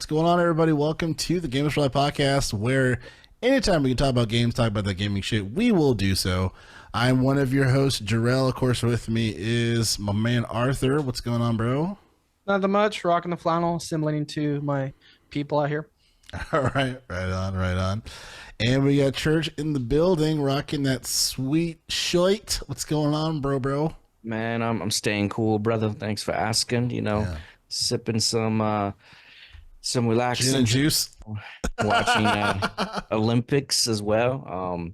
What's going on, everybody? Welcome to the Gamepass Day Podcast, where anytime we can talk about games, talk about that gaming shit, we will do so. I'm one of your hosts, Jerrell. Of course, with me is my man, Arthur. What's going on, bro? Not that much. Rocking the flannel, assimilating to my people out here. All right. Right on. And we got Church in the building, rocking that sweet shite. What's going on, bro? Man, I'm staying cool, brother. Thanks for asking. Sipping some relaxing gin and juice, watching Olympics as well.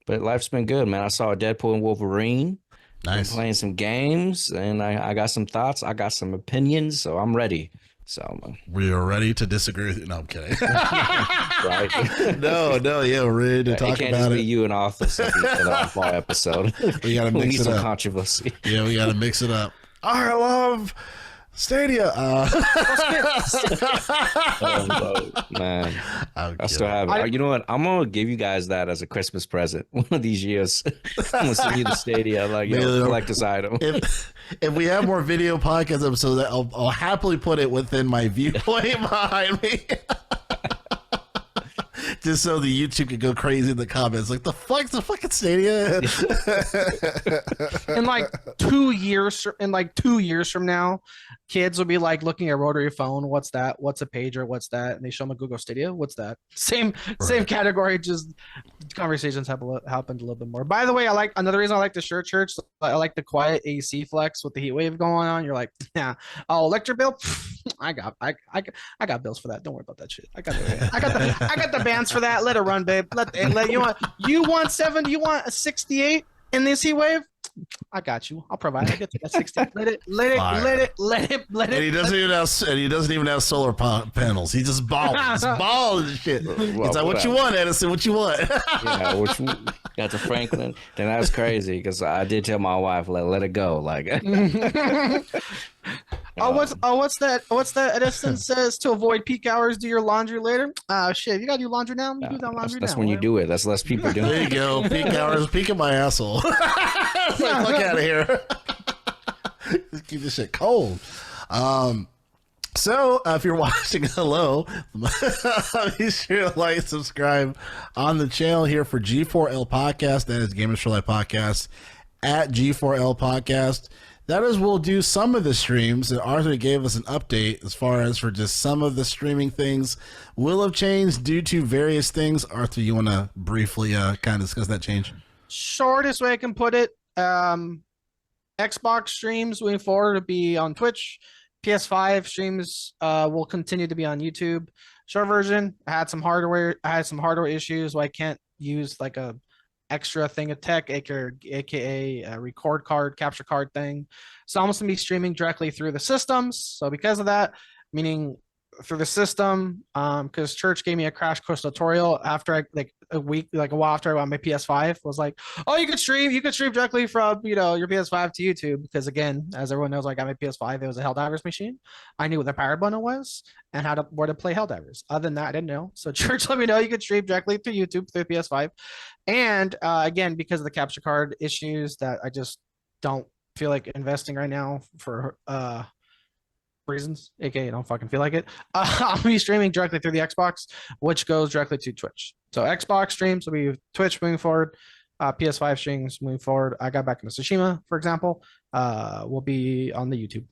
But life's been good, man. I saw Deadpool and Wolverine. Nice. Been playing some games, and I got some thoughts. I got some opinions, so I'm ready. So we are ready to disagree with you. No, I'm kidding. Right? No, yeah, we're ready to talk can't about just it. Be you and Arthur for the off-ball episode. We gotta mix need it some up. Controversy. Yeah, we gotta mix it up. I love Stadia. Man, I still have it. You know what? I'm gonna give you guys that as a Christmas present one of these years. I'm gonna send you the Stadia, collect this item. If we have more video podcast episodes, I'll happily put it within my viewpoint behind me. Just so the YouTube could go crazy in the comments. Like, the fucking Stadia? In like 2 years from now, kids will be like looking at rotary phone. What's that? What's a pager? What's that? And they show them a Google Stadia. What's that? Same category. Just conversations have happened a little bit more. By the way, another reason I like the Church. I like the quiet AC flex with the heat wave going on. You're like, yeah. Oh, electric bill. I got bills for that. Don't worry about that shit. I got the bands for that. Let it run, babe. You want 70? You want a 68 in this heat wave? I got you. I'll provide. I get to that 60. Let it. And he doesn't even have solar panels. He just balls. He's balling and shit. Well, he's like, "What you want, Edison? What you want?" Yeah, got to Franklin. Then that was crazy because I did tell my wife, let it go. Like, what's that? Edison says to avoid peak hours, do your laundry later. Shit, you gotta do laundry now. You do that laundry that's now. when you do it. That's less people doing. There you go. Peak hours. Peak of my asshole. Fuck out of here. Just keep this shit cold. So if you're watching, hello, be sure to like, subscribe on the channel here for G4L Podcast. That is Gamepass Day Podcast at G4L Podcast. That is, we'll do some of the streams, and Arthur gave us an update as far as for just some of the streaming things will have changed due to various things. Arthur, you want to briefly kind of discuss that change? Shortest way I can put it, Xbox streams moving forward to be on Twitch. PS5 streams will continue to be on YouTube. Short version, I had some hardware issues, so I can't use like a extra thing of tech, aka a record card, capture card thing. So I'm just gonna be streaming directly through the systems. So because of that, meaning through the system, because Church gave me a crash course tutorial after a while after I got my PS5, was like, oh, you could stream directly from your PS5 to YouTube, because again, as everyone knows, I got my PS5, it was a Helldivers machine. I knew what the power button was and where to play Helldivers. Other than that, I didn't know. So Church let me know you could stream directly through YouTube through PS5. And again, because of the capture card issues that I just don't feel like investing right now for reasons, aka I don't fucking feel like it. I'll be streaming directly through the Xbox, which goes directly to Twitch. So Xbox streams will be Twitch moving forward. PS5 streams moving forward. I got back into Tsushima, for example, will be on the YouTube.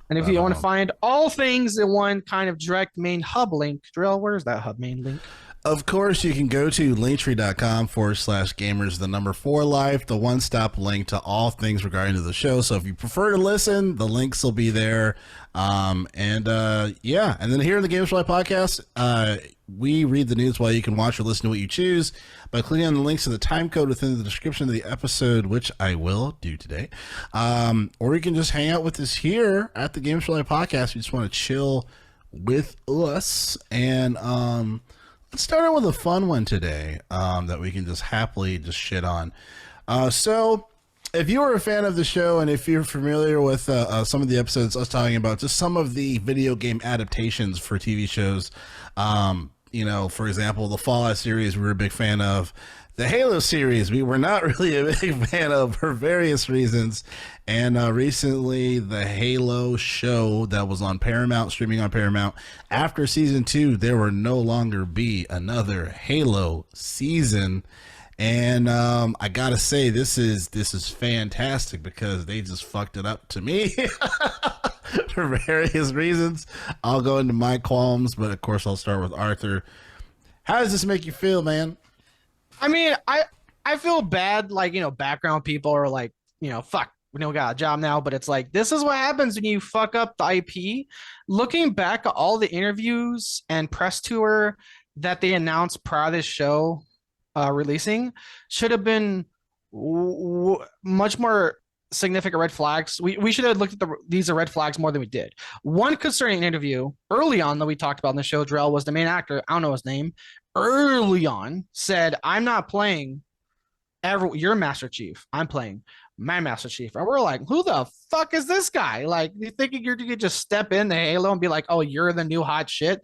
And if you want to find all things in one kind of direct main hub link, Jerrell, where's that hub main link? Of course, you can go to linktree.com/gamers4life, the one-stop link to all things regarding to the show. So if you prefer to listen, the links will be there. And then here in the Gamepass Day Podcast, we read the news while you can watch or listen to what you choose by clicking on the links to the time code within the description of the episode, which I will do today. Or you can just hang out with us here at the Gamepass Day Podcast. We just want to chill with us. And let's start out with a fun one today that we can just happily just shit on. So if you are a fan of the show and if you're familiar with some of the episodes us talking about just some of the video game adaptations for TV shows, you know, for example, the Fallout series we were a big fan of. The Halo series we were not really a big fan of for various reasons. And recently, the Halo show that was on Paramount, streaming on Paramount, after season 2, there will no longer be another Halo season. And I gotta say, this is fantastic because they just fucked it up to me for various reasons. I'll go into my qualms, but of course I'll start with Arthur. How does this make you feel, man? I mean, I feel bad, like, you know, background people are like, you know, fuck, we don't got a job now, but it's like, this is what happens when you fuck up the IP. Looking back at all the interviews and press tour that they announced prior to this show releasing should have been much more significant red flags. We should have looked at these are red flags more than we did. One concerning interview early on that we talked about in the show, Jerrell was the main actor. I don't know his name. Early on said, I'm not playing your Master Chief. I'm playing my Master Chief. And we're like, who the fuck is this guy? Like, you think you could just step into Halo and be like, oh, you're the new hot shit?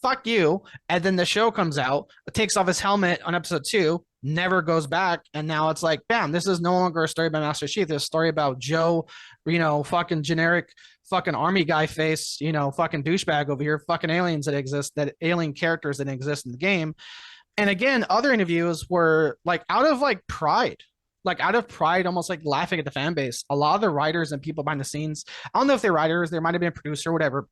Fuck you. And then the show comes out, takes off his helmet on episode 2, never goes back. And now it's like, bam, this is no longer a story about Master Chief. This is a story about Joe, you know, fucking generic fucking army guy face, you know, fucking douchebag over here, fucking aliens that exist, that alien characters that exist in the game. And again, other interviews were like out of pride, almost like laughing at the fan base. A lot of the writers and people behind the scenes, I don't know if they're writers, there might have been a producer, whatever.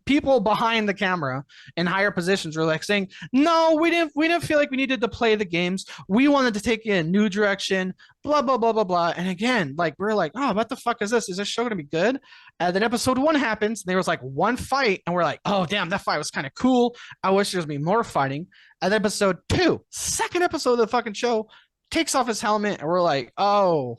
People behind the camera in higher positions were like saying, no, we didn't feel like we needed to play the games. We wanted to take it in a new direction, blah, blah, blah, blah, blah. And again, like, we're like, oh, what the fuck is this? Is this show going to be good? And then episode 1 happens. And there was like one fight. And we're like, oh, damn, that fight was kind of cool. I wish there was be more fighting. And then episode 2, second episode of the fucking show, takes off his helmet. And we're like, oh,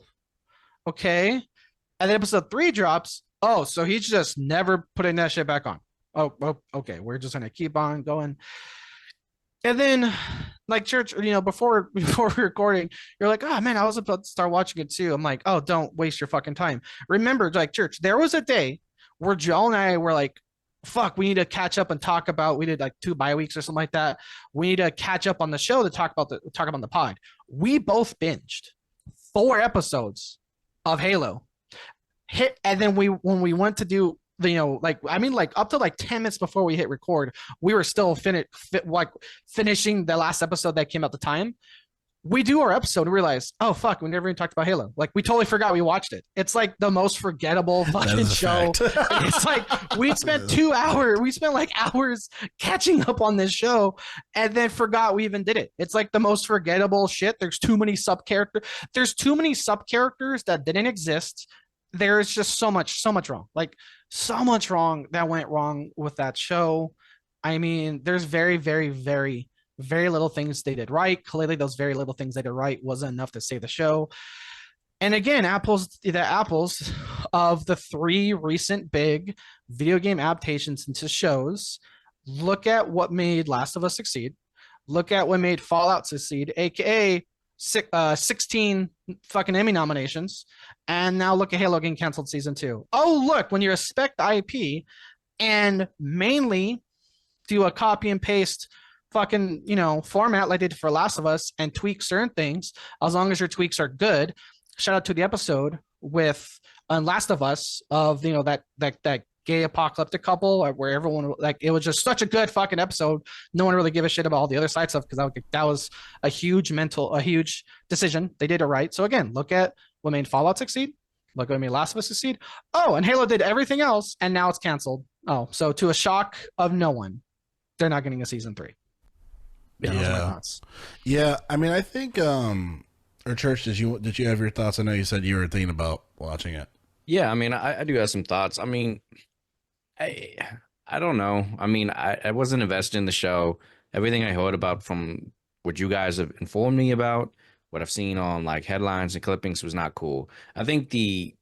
okay. And then episode 3 drops. Oh, so he's just never putting that shit back on. Oh, okay. We're just gonna keep on going. And then, like, Church, you know, before recording, you're like, oh man, I was about to start watching it too. I'm like, oh, don't waste your fucking time. Remember, like, Church, there was a day where Joel and I were like, fuck, we need to catch up and talk about. We did like 2 bye weeks or something like that. We need to catch up on the show to talk about the pod. We both binged 4 episodes of Halo. Hit, and then when we went to do the, you know, like, I mean, like up to like 10 minutes before we hit record, we were still finishing the last episode that came out the time. We do our episode and realize, oh fuck, we never even talked about Halo. Like, we totally forgot we watched it. It's like the most forgettable fucking show. It's like we spent like hours catching up on this show and then forgot we even did it. It's like the most forgettable shit. There's too many sub characters that didn't exist. There's just so much wrong, like so much wrong that went wrong with that show. I mean, there's very, very, very, very little things they did right. Clearly, those very little things they did right wasn't enough to save the show. And again, the apples of the 3 recent big video game adaptations into shows. Look at what made Last of Us succeed. Look at what made Fallout succeed, aka 16 fucking Emmy nominations, and now look at Halo getting canceled season 2. Oh, look, when you respect the IP and mainly do a copy and paste fucking, you know, format like they did for Last of Us and tweak certain things, as long as your tweaks are good. Shout out to the episode with Last of Us of, you know, that gay apocalyptic couple where everyone, like, it was just such a good fucking episode. No one really gave a shit about all the other side stuff because that was a huge decision. They did it right. So again, look at what made Fallout succeed. Look at what made Last of Us succeed. Oh, and Halo did everything else and now it's canceled. Oh, so to a shock of no one, they're not getting a season 3. Yeah. I mean, I think or Church, did you have your thoughts? I know you said you were thinking about watching it. Yeah, I mean, I do have some thoughts. I mean, I don't know. I mean, I wasn't invested in the show. Everything I heard about from what you guys have informed me about, what I've seen on like headlines and clippings was not cool. I think the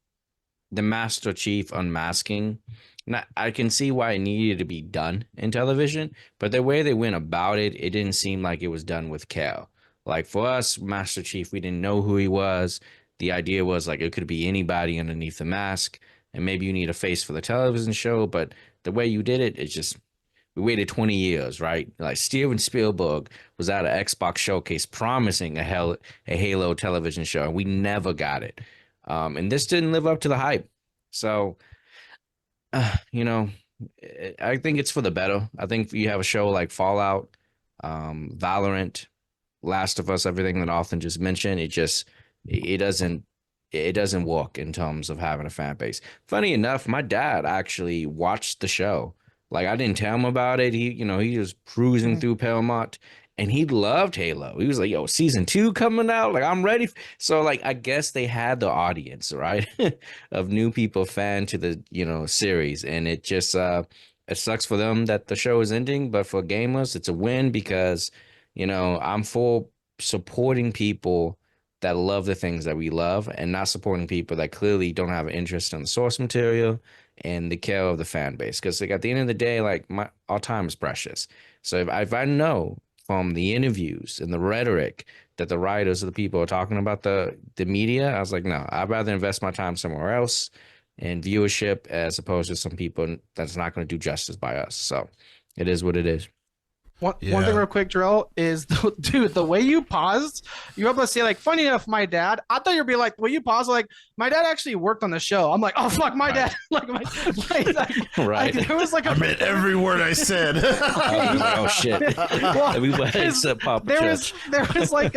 Master Chief unmasking, I can see why it needed to be done in television, but the way they went about it, it didn't seem like it was done with care. Like for us, Master Chief, we didn't know who he was. The idea was like it could be anybody underneath the mask, and maybe you need a face for the television show, but the way you did it, it just We waited 20 years, right? Like Steven Spielberg was at an Xbox showcase promising a Halo television show, and we never got it. And this didn't live up to the hype. So, you know, I think it's for the better. I think you have a show like Fallout, Valorant, Last of Us, everything that Austin just mentioned, it doesn't work in terms of having a fan base. Funny enough, my dad actually watched the show. Like I didn't tell him about it. He was cruising through Paramount and he loved Halo. He was like, yo, season 2 coming out. Like I'm ready. So like, I guess they had the audience, right? of new people fan to the, series. And it just, it sucks for them that the show is ending, but for gamers, it's a win because, I'm for supporting people that love the things that we love and not supporting people that clearly don't have an interest in the source material and the care of the fan base. Because like at the end of the day, like our time is precious. So if I know from the interviews and the rhetoric that the writers or the people are talking about the media, I was like, no, I'd rather invest my time somewhere else in viewership as opposed to some people that's not going to do justice by us. So it is what it is. One thing real quick, Jerrell, is dude, the way you paused, you were able to say like, funny enough, my dad, I thought you'd be like, when you paused, like, my dad actually worked on the show. I'm like, oh fuck, my dad. Like, right. There was like I meant every word I said. Oh shit. Everybody except Papa there was like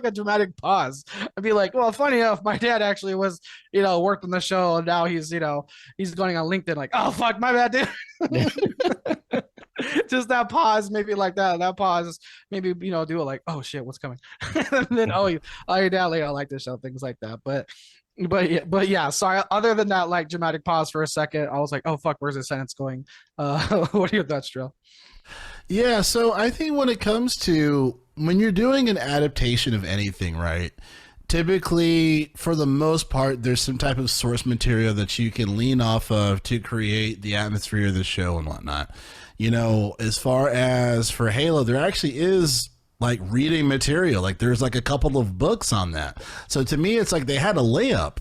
a dramatic pause. I'd be like, well, funny enough, my dad actually was, worked on the show and now he's going on LinkedIn like, oh fuck, my bad, dude. Just that pause, maybe like that pause, maybe do it like, oh shit, what's coming? And then your dad later, I like this show, things like that. But yeah, sorry. Other than that, like dramatic pause for a second, I was like, oh fuck, where's the sentence going? What are your thoughts, Jerrell? Yeah, so I think when it comes to when you're doing an adaptation of anything, right? Typically, for the most part, there's some type of source material that you can lean off of to create the atmosphere of the show and whatnot. As far as for Halo, there actually is like reading material. Like there's like a couple of books on that. So to me, it's like they had a layup,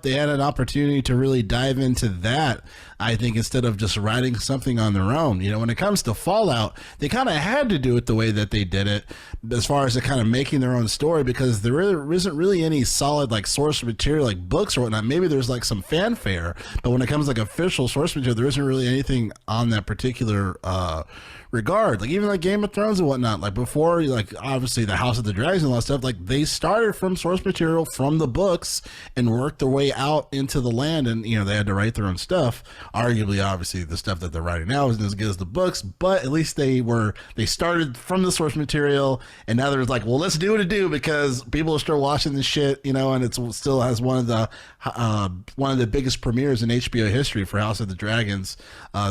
they had an opportunity to really dive into that. I think instead of just writing something on their own, when it comes to Fallout, they kind of had to do it the way that they did it as far as kind of making their own story, because there isn't really any solid like source material, like books or whatnot. Maybe there's like some fanfare, but when it comes like official source material, there isn't really anything on that particular, regard. Like even like Game of Thrones and whatnot, like before, like obviously the House of the Dragons and all that stuff, like they started from source material from the books and worked their way out into the land, and they had to write their own stuff. Arguably, obviously the stuff that they're writing now isn't as good as the books, but at least they started from the source material, and now they're like, well, let's do what it do, because people are still watching this shit, and it still has one of the biggest premieres in HBO history for House of the Dragons,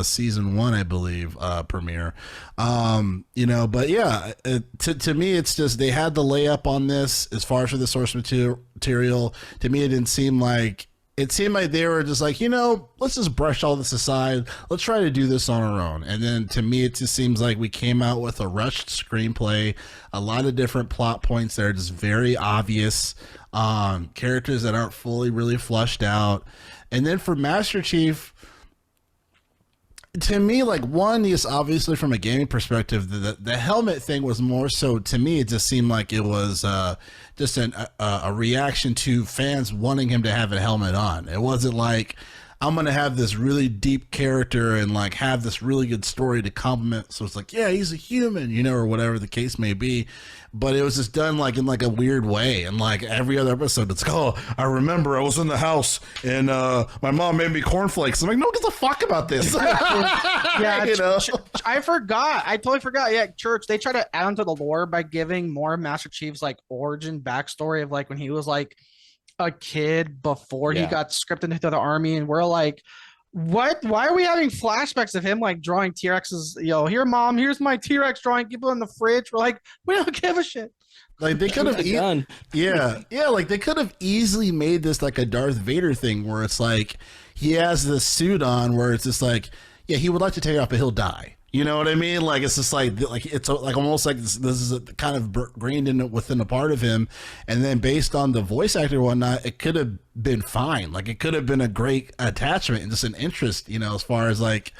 season 1, I believe, premiere. But yeah, to me, it's just they had the layup on this as far as for the source material. To me, it seemed like they were just like, let's just brush all this aside. Let's try to do this on our own. And then to me, it just seems like we came out with a rushed screenplay, a lot of different plot points that are just very obvious, characters that aren't fully really flushed out. And then for Master Chief, to me, like one is obviously from a gaming perspective, the helmet thing was more so, to me, it just seemed like it was just a reaction to fans wanting him to have a helmet on. It wasn't like, I'm going to have this really deep character and like have this really good story to complement. So it's like, yeah, he's a human, or whatever the case may be. But it was just done like in like a weird way. And like every other episode, it's like, oh, I remember I was in the house and my mom made me cornflakes. I'm like, no, give a fuck about this. Yeah, I forgot. I totally forgot. Yeah, church, they try to add onto the lore by giving more Master Chief's like origin backstory of like when he was like a kid before he got scripted into the army, and we're like, what? Why are we having flashbacks of him like drawing T-Rexes? Here, mom, here's my T-Rex drawing people in the fridge. We're like, we don't give a shit. Like they could have, like they could have easily made this like a Darth Vader thing where it's like he has this suit on where it's just like, yeah, he would like to take it off, but he'll die. You know what I mean? Like it's just like it's like almost like this is a kind of grained within a part of him, and then based on the voice actor and whatnot, it could have been fine. Like it could have been a great attachment and just an interest, as far as like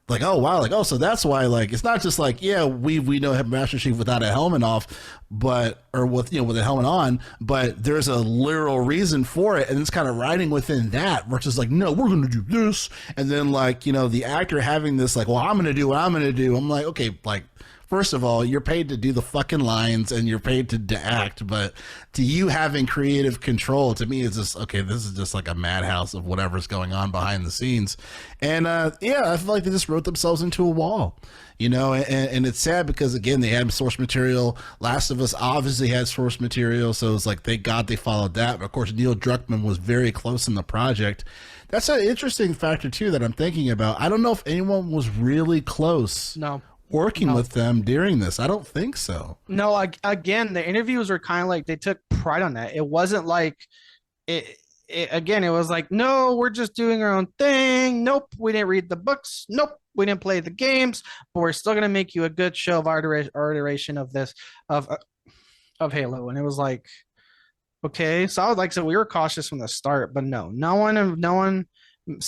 like, oh wow, like, oh, so that's why, like, it's not just like, yeah, we know Master Chief without a helmet off, but, or with, you know, with a helmet on, but there's a literal reason for it, and it's kind of riding within that versus like, no, we're gonna do this, and then like, you know, the actor having this like, well, I'm gonna do what I'm gonna do. I'm like, okay, like, first of all, you're paid to do the fucking lines and you're paid to act, but to you having creative control, to me, is just, okay, this is just like a madhouse of whatever's going on behind the scenes. And yeah, I feel like they just wrote themselves into a wall, you know, and it's sad because, again, they had source material. Last of Us obviously had source material, so it's like, thank God they followed that. But of course, Neil Druckmann was very close in the project. That's an interesting factor, too, that I'm thinking about. I don't know if anyone was really close. No. Working with them during this. I don't think so. No, again, the interviews were kind of like they took pride on that. It wasn't like again, it was like, no, we're just doing our own thing. Nope, we didn't read the books. Nope, we didn't play the games, but we're still gonna make you a good show of our iteration of this of Halo. And it was like, okay, so I would like to. We were cautious from the start, but no one,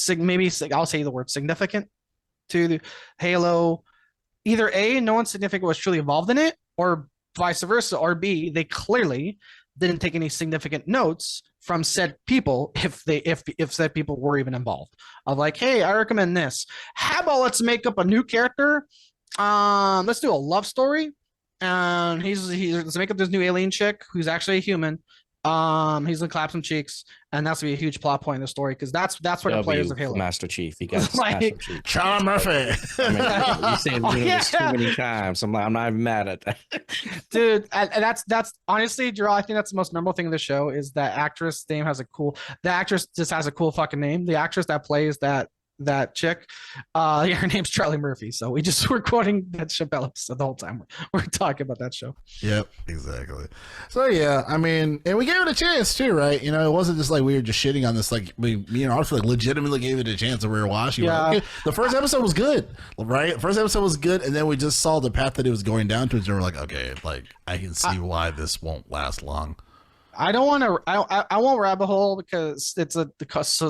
maybe I'll say the word significant to the Halo. Either A, no one significant was truly involved in it, or vice versa, or B, they clearly didn't take any significant notes from said people if said people were even involved. Of like, hey, I recommend this. How about let's make up a new character? Let's do a love story. And let's make up this new alien chick who's actually a human. He's gonna clap some cheeks, and that's gonna be a huge plot point in the story because that's what the players of Halo. Master Chief, he got Like, Master Chief. Sean Murphy. I mean, you say this too many times. I'm not even mad at that. Dude, and that's honestly, Jerrell, I think that's the most memorable thing of the show is that actress name has a cool. The actress just has a cool fucking name. The actress that plays that chick, her name's Charlie Murphy. So we're quoting that Chappelle episode the whole time we're talking about that show. Yep, exactly. So yeah, I mean, and we gave it a chance too, right? You know, it wasn't just like we were just shitting on this. Like I feel like legitimately gave it a chance and we were watching. Yeah. Like, okay, the first episode was good, right? First episode was good, and then we just saw the path that it was going down to, and we're like, okay, like I can see why this won't last long. I don't want to. I won't rabbit hole because it's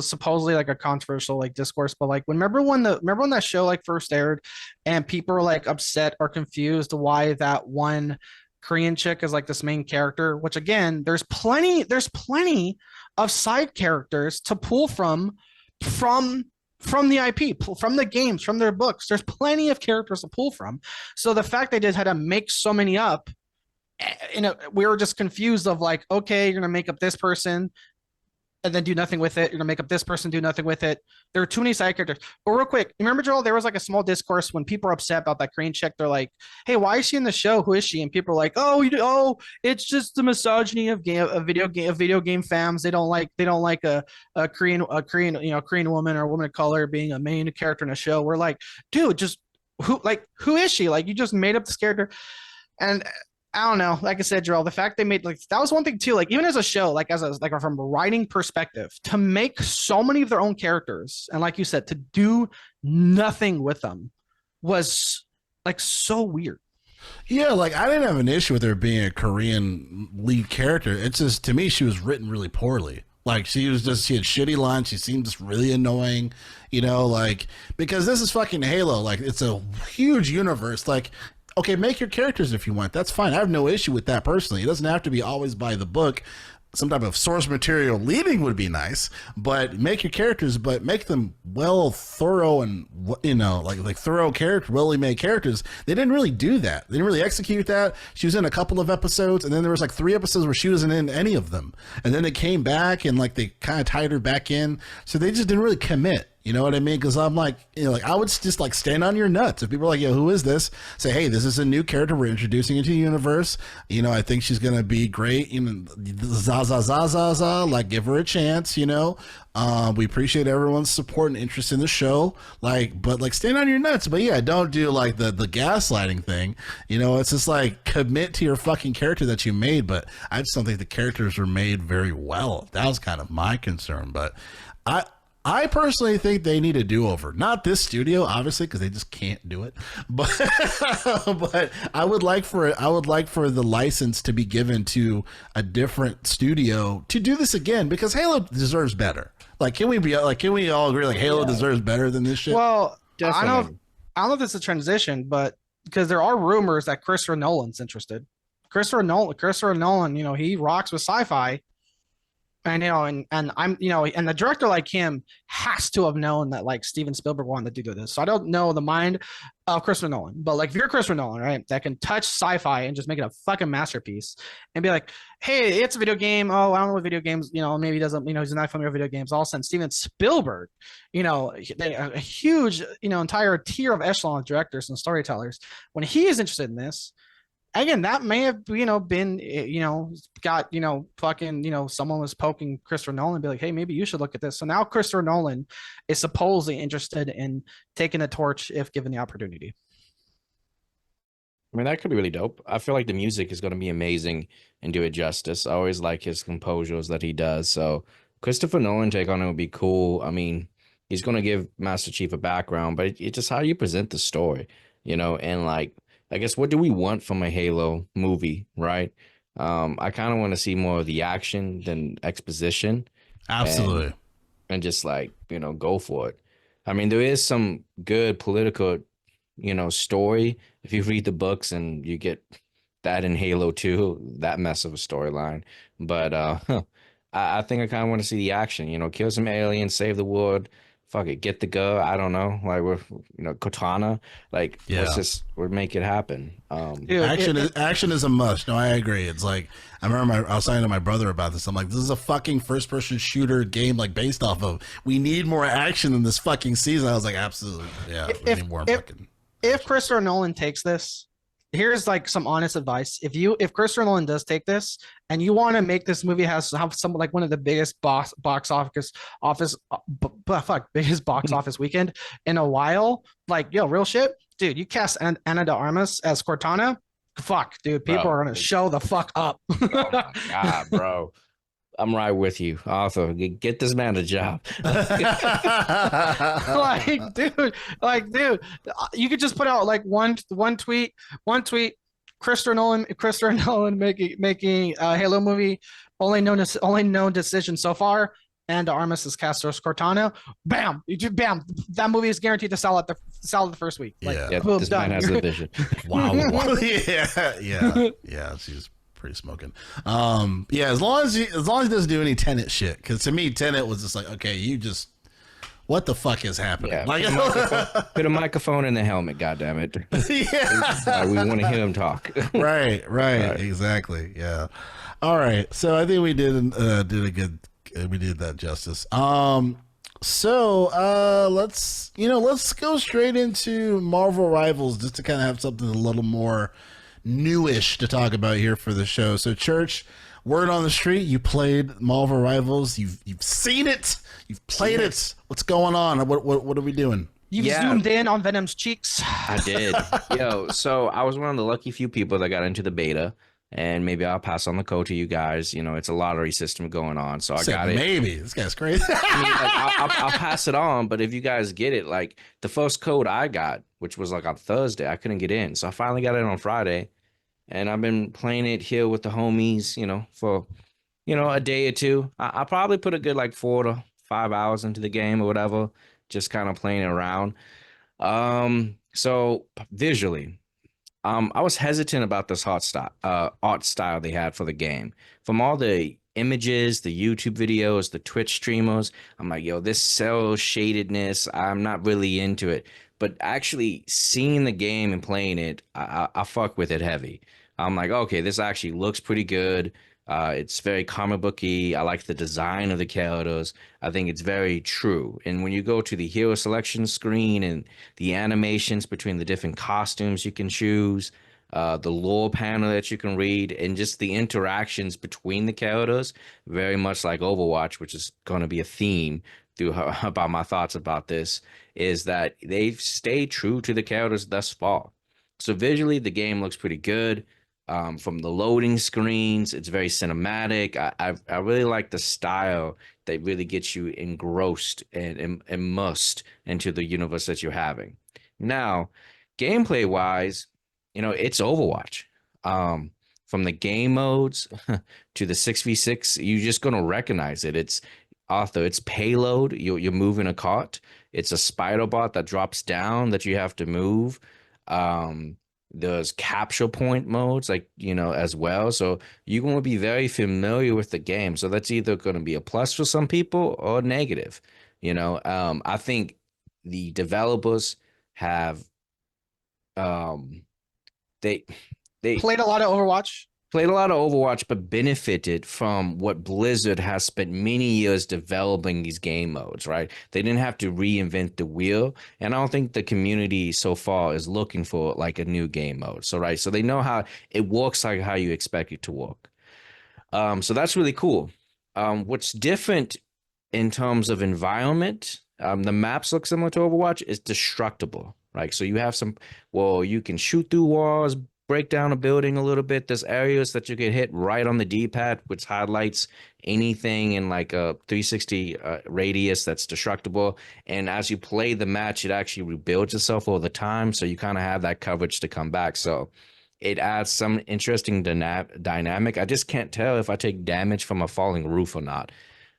supposedly like a controversial like discourse. But like, remember when that show like first aired, and people were like upset or confused why that one Korean chick is like this main character. Which again, there's plenty of side characters to pull from the IP, from the games, from their books. There's plenty of characters to pull from. So the fact they just had to make so many up. We were just confused of like, okay, you're gonna make up this person and then do nothing with it. You're gonna make up this person, do nothing with it. There are too many side characters. But real quick, you remember, Jerrell, there was like a small discourse when people are upset about that Korean chick. They're like, hey, why is she in the show? Who is she? And people are like, oh, it's just the misogyny of video game fans. They don't like a Korean woman or a woman of color being a main character in a show. We're like, dude, just who is she? Like, you just made up this character. And I don't know. Like I said, Jerrell, the fact they made like that was one thing too. Like even as a show, like from a writing perspective, to make so many of their own characters, and like you said, to do nothing with them was like so weird. Yeah, like I didn't have an issue with her being a Korean lead character. It's just, to me, she was written really poorly. Like she had shitty lines. She seemed just really annoying, you know, like, because this is fucking Halo. Like it's a huge universe. Like, okay, make your characters if you want. That's fine. I have no issue with that personally. It doesn't have to be always by the book. Some type of source material leading would be nice, but make your characters, but make them thorough and, you know, like thorough character, well made characters. They didn't really do that. They didn't really execute that. She was in a couple of episodes, and then there was like 3 episodes where she wasn't in any of them. And then they came back and like they kind of tied her back in. So they just didn't really commit. You know what I mean? Because I'm like, you know, like I would just like stand on your nuts. If people are like, yo, who is this? Say, hey, this is a new character we're introducing into the universe. You know, I think she's going to be great. You know, like give her a chance, you know. We appreciate everyone's support and interest in the show. Like, but like stand on your nuts. But yeah, don't do like the gaslighting thing. You know, it's just like commit to your fucking character that you made. But I just don't think the characters were made very well. That was kind of my concern. But I personally think they need a do-over. Not this studio, obviously, because they just can't do it. But but I would like for the license to be given to a different studio to do this again, because Halo deserves better. Like, can we all agree like Halo deserves better than this shit? Well, Definitely. I don't know if it's a transition, but because there are rumors that Christopher Nolan's interested. Christopher Nolan, he rocks with sci-fi. And and I'm and the director like him has to have known that like Steven Spielberg wanted to do this. So I don't know the mind of Christopher Nolan, but like if you're Christopher Nolan, right, that can touch sci-fi and just make it a fucking masterpiece and be like, hey, it's a video game. Oh, I don't know what video games. Maybe he doesn't. He's not familiar with video games. All of a sudden, Steven Spielberg, a huge entire tier of echelon directors and storytellers, when he is interested in this. Again, that may have been got fucking someone was poking Christopher Nolan and be like, hey, maybe you should look at this. So now Christopher Nolan is supposedly interested in taking the torch if given the opportunity. I mean, that could be really dope. I feel like the music is going to be amazing and do it justice. I always like his composures that he does. So Christopher Nolan take on it would be cool. I mean, he's going to give Master Chief a background, but it's just how you present the story, and like, I guess, what do we want from a Halo movie, right? I kind of want to see more of the action than exposition. Absolutely. And just like, go for it. I mean, there is some good political, story. If you read the books and you get that in Halo 2, that mess of a storyline. But I think I kind of want to see the action, kill some aliens, save the world. Fuck it, get the go. I don't know. Like we're, Cortana. Like, let's just make it happen. Action is a must. No, I agree. It's like I remember I was talking to my brother about this. I'm like, this is a fucking first person shooter game, like based off of. We need more action in this fucking season. I was like, absolutely, yeah. We need more fucking. If Christopher Nolan takes this, here's like some honest advice. If Christopher Nolan does take this and you want to make this movie have some like one of the biggest biggest box office weekend in a while, like real shit, dude, you cast Ana de Armas as Cortana, fuck, dude, people are gonna show the fuck up. Oh my god, bro. I'm right with you, Arthur. Get this man a job. dude, you could just put out like one tweet. Christopher Nolan making a Halo movie. Only known decision so far. And Armas is cast as Cortana. Bam, that movie is guaranteed to sell the first week. Like, boom, this done. man has the vision. Wow. yeah. She's pretty smoking. As long as he doesn't do any Tenet shit, because to me Tenet was just like, okay, what the fuck is happening? Yeah, like, put a microphone in the helmet, goddammit. Yeah. We want to hear him talk. right, exactly. Yeah. All right, so I think we did that justice. So let's go straight into Marvel Rivals, just to kind of have something a little more newish to talk about here for the show. So, Church, word on the street, you played Marvel Rivals. You've seen it. You've played it. What's going on? What are we doing? You've zoomed in on Venom's cheeks. I did. So I was one of the lucky few people that got into the beta, and maybe I'll pass on the code to you guys. It's a lottery system going on, so I got it. Maybe this guy's crazy. I mean, I'll pass it on, but if you guys get it, like the first code I got, which was like on Thursday, I couldn't get in, so I finally got it on Friday. And I've been playing it here with the homies, for, a day or two. I probably put a good like 4 to 5 hours into the game or whatever, just kind of playing it around. So visually, I was hesitant about this art style they had for the game. From all the images, the YouTube videos, the Twitch streamers, I'm like, this cell shadedness, I'm not really into it. But actually seeing the game and playing it, I fuck with it heavy. I'm like, okay, this actually looks pretty good. It's very comic booky. I like the design of the characters. I think it's very true. And when you go to the hero selection screen and the animations between the different costumes you can choose, the lore panel that you can read, and just the interactions between the characters, very much like Overwatch, which is going to be a theme about my thoughts about this, is that they've stayed true to the characters thus far. So visually, the game looks pretty good. From the loading screens, it's very cinematic. I really like the style that really gets you engrossed and immersed into the universe that you're having. Now, gameplay wise, it's Overwatch. From the game modes to the 6v6, you're just gonna recognize it. It's payload. You're moving a cart. It's a spider bot that drops down that you have to move. Um, there's capture point modes, like, as well. So you're going to be very familiar with the game. So that's either going to be a plus for some people or negative. I think the developers have um they they Played a lot of Overwatch. played a lot of Overwatch, but benefited from what Blizzard has spent many years developing these game modes, right? They didn't have to reinvent the wheel. And I don't think the community so far is looking for like a new game mode. So, right. So they know how it works, like how you expect it to work. So that's really cool. What's different in terms of environment, the maps look similar to Overwatch, is destructible, right? So you have you can shoot through walls, break down a building a little bit. There's areas that you can hit right on the D-pad, which highlights anything in like a 360 radius that's destructible. And as you play the match, it actually rebuilds itself all the time. So you kind of have that coverage to come back. So it adds some interesting dynamic. I just can't tell if I take damage from a falling roof or not.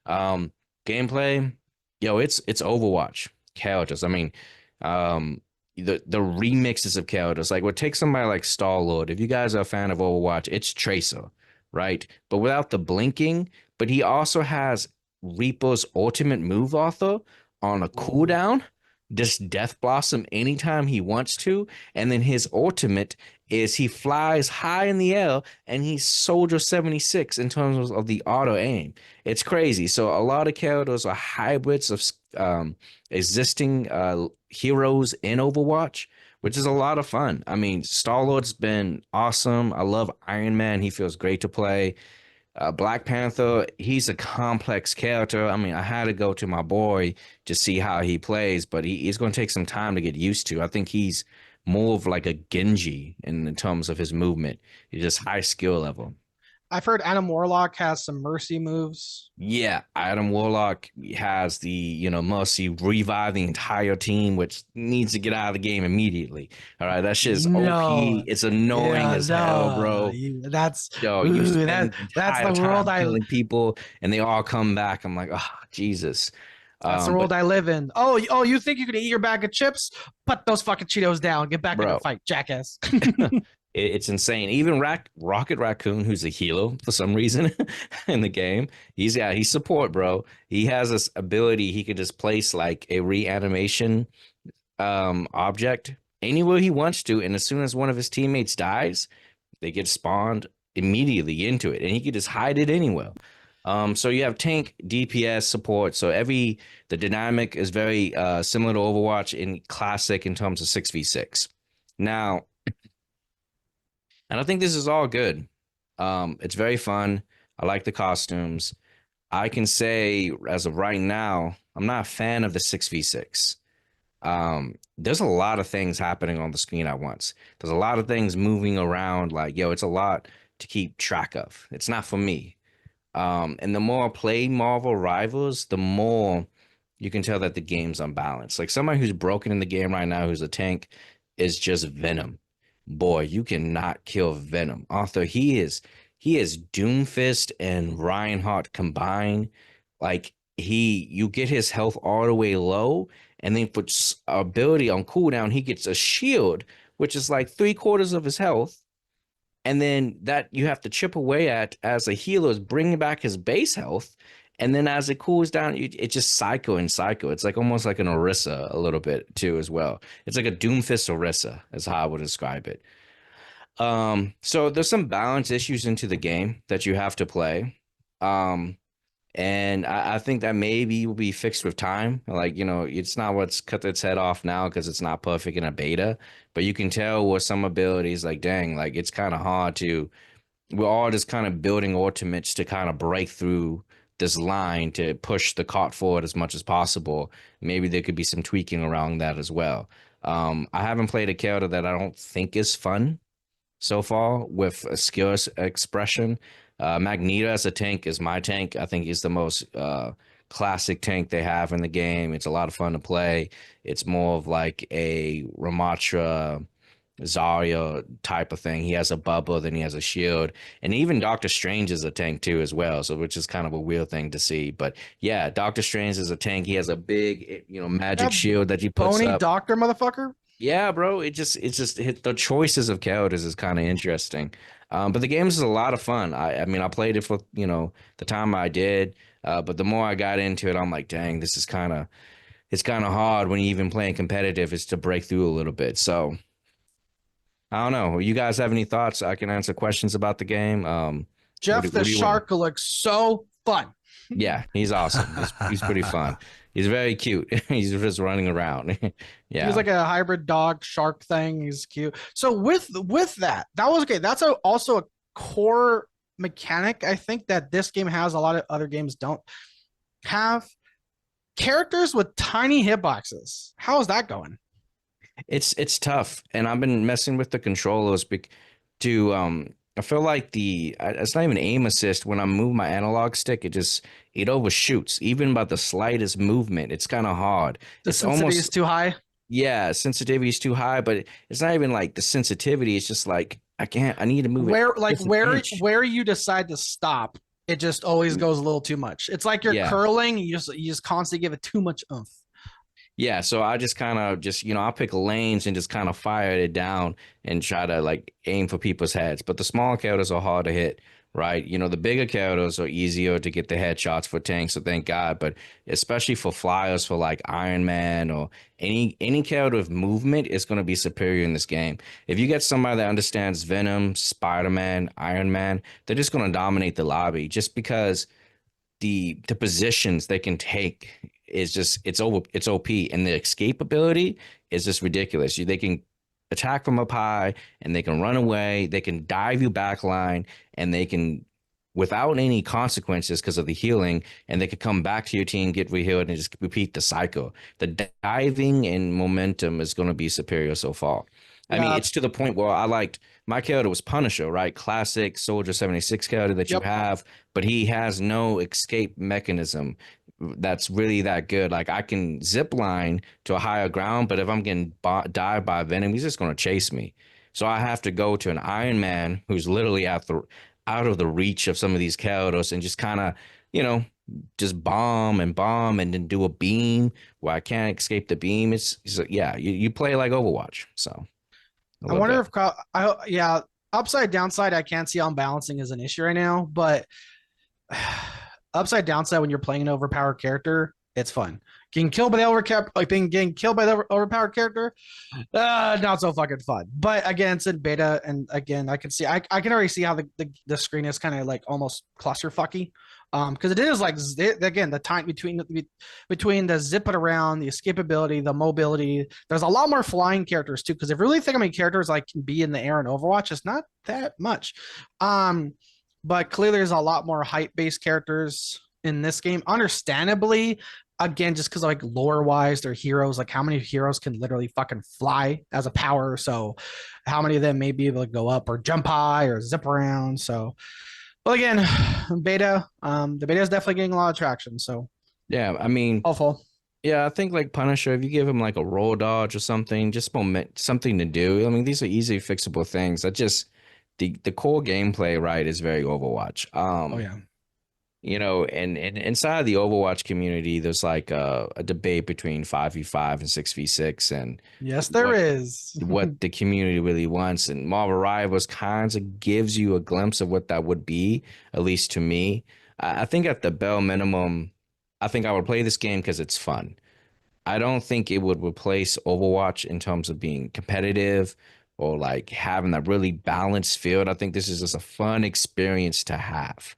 Gameplay, it's Overwatch characters. I mean, the remixes of characters, like, would take somebody like Star-Lord. If you guys are a fan of Overwatch, it's Tracer, right? But without the blinking. But he also has Reaper's ultimate move author on a cooldown, just Death Blossom anytime he wants to. And then his ultimate is he flies high in the air and he's Soldier 76 in terms of the auto aim. It's crazy. So a lot of characters are hybrids of existing heroes in Overwatch, which is a lot of fun. I mean, Star-Lord's been awesome. I love Iron Man. He feels great to play. Black Panther, he's a complex character. I mean, I had to go to my boy to see how he plays, but he's going to take some time to get used to. I think he's more of like a Genji in terms of his movement. He's just high skill level. I've heard Adam Warlock has some mercy moves. Yeah, Adam Warlock has the, Mercy revive the entire team, which needs to get out of the game immediately. All right, that shit's OP. It's annoying as hell, bro. That's you spend that's entire the world time killing people, and they all come back. I'm like, oh, Jesus. That's the world I live in. Oh, you think you could eat your bag of chips? Put those fucking Cheetos down. Get back in the fight, jackass. It's insane. Even Rocket Raccoon, who's a healer for some reason in the game, he's support, bro. He has this ability. He could just place like a reanimation object anywhere he wants to, and as soon as one of his teammates dies, they get spawned immediately into it, and he could just hide it anywhere. So you have tank, DPS support. So the dynamic is very similar to Overwatch in classic in terms of 6v6. Now, and I think this is all good. It's very fun. I like the costumes. I can say, as of right now, I'm not a fan of the 6v6. There's a lot of things happening on the screen at once. There's a lot of things moving around. Like, it's a lot to keep track of. It's not for me. And the more I play Marvel Rivals, the more you can tell that the game's unbalanced. Like, somebody who's broken in the game right now, who's a tank, is just Venom. Boy, you cannot kill Venom. Arthur, he is Doomfist and Reinhardt combined. Like, you get his health all the way low, and then for ability on cooldown, he gets a shield, which is like 3/4 of his health. And then that you have to chip away at as a healer is bringing back his base health. And then as it cools down, it's just psycho and psycho. It's like almost like an Orisa a little bit too as well. It's like a Doomfist Orisa is how I would describe it. So there's some balance issues into the game that you have to play. And I think that maybe will be fixed with time. Like, it's not what's cut its head off now because it's not perfect in a beta. But you can tell with some abilities, like, dang, like, it's kind of hard to... We're all just kind of building ultimates to kind of break through this line to push the cart forward as much as possible. Maybe there could be some tweaking around that as well. I haven't played a character that I don't think is fun so far with a skill expression. Magneto as a tank is my tank. I think he's the most classic tank they have in the game. It's a lot of fun to play. It's more of like a Ramatra Zarya type of thing. He has a bubble, then he has a shield, and even Doctor Strange is a tank too as well. So which is kind of a weird thing to see. But yeah, Doctor Strange is a tank. He has a big, magic That shield that he puts bony up. doctor motherfucker. Yeah, bro. The choices of characters is kind of interesting. But the game is a lot of fun. I mean, I played it for the time I did. But the more I got into it, I'm like, dang, this is it's kind of hard when you even playing competitive is to break through a little bit. So I don't know. You guys have any thoughts? I can answer questions about the game. Jeff what the do you want? shark looks so fun. Yeah, he's awesome. He's pretty fun. He's very cute. He's just running around. Yeah. He's like a hybrid dog shark thing. He's cute. So with that was okay. That's also a core mechanic. I think that this game has a lot of other games don't have characters with tiny hitboxes. How is that going? It's tough, and I've been messing with the controllers to I feel like it's not even aim assist. When I move my analog stick, it overshoots even by the slightest movement. It's kind of hard. The It's sensitivity almost is too high. Yeah, sensitivity is too high, but it's not even like the sensitivity. It's just like I need to move Where it like just an where inch. where you decide to stop, it just always goes a little too much. It's like you're Yeah. curling. You just constantly give it too much oomph. Yeah, so I just kind of I'll pick lanes and just kind of fire it down and try to like aim for people's heads. But the small characters are hard to hit, right? The bigger characters are easier to get the headshots for tanks, so thank God. But especially for flyers for like Iron Man or any character of movement is going to be superior in this game. If you get somebody that understands Venom, Spider-Man, Iron Man, they're just going to dominate the lobby just because the positions they can take is just it's OP, and the escape ability is just ridiculous. They can attack from up high and they can run away, they can dive you backline, and they can without any consequences because of the healing, and they could come back to your team, get rehealed, and just repeat the cycle. The diving and momentum is going to be superior so far. I mean, Yeah. it's to the point where I liked my character was Punisher, right? Classic Soldier 76 character that you Yep. have, but he has no escape mechanism that's really that good. Like I can zip line to a higher ground, but if I'm getting dived by Venom, he's just going to chase me. So I have to go to an Iron Man who's literally out of the reach of some of these characters and just kind of, just bomb and then do a beam where I can't escape the beam. You play like Overwatch. So I wonder if yeah, upside downside. I can't see unbalancing as an issue right now, but upside downside when you're playing an overpowered character, it's fun. Getting killed by getting killed by the overpowered character, not so fucking fun. But again, it's in beta, and again, I can already see how the screen is kind of like almost clusterfucky. Because it is like again the time between the zip it around, the escapability, the mobility. There's a lot more flying characters too. Because if you really think how many characters like can be in the air in Overwatch, it's not that much. But clearly there's a lot more height-based characters in this game. Understandably, again, just because like lore-wise, they're heroes. Like how many heroes can literally fucking fly as a power? So how many of them may be able to go up or jump high or zip around? So, well, again, beta. The beta is definitely getting a lot of traction. So yeah, I mean, hopeful. yeah, I think like Punisher, if you give him like a roll dodge or something, just something to do. I mean, these are easy fixable things. The core gameplay, right, is very Overwatch. Oh yeah. And inside the Overwatch community, there's like a debate between 5v5 and 6v6, and Yes, there is. what the community really wants. And Marvel Rivals kind of gives you a glimpse of what that would be, at least to me. I think at the bare minimum, I think I would play this game because it's fun. I don't think it would replace Overwatch in terms of being competitive or like having that really balanced field. I think this is just a fun experience to have,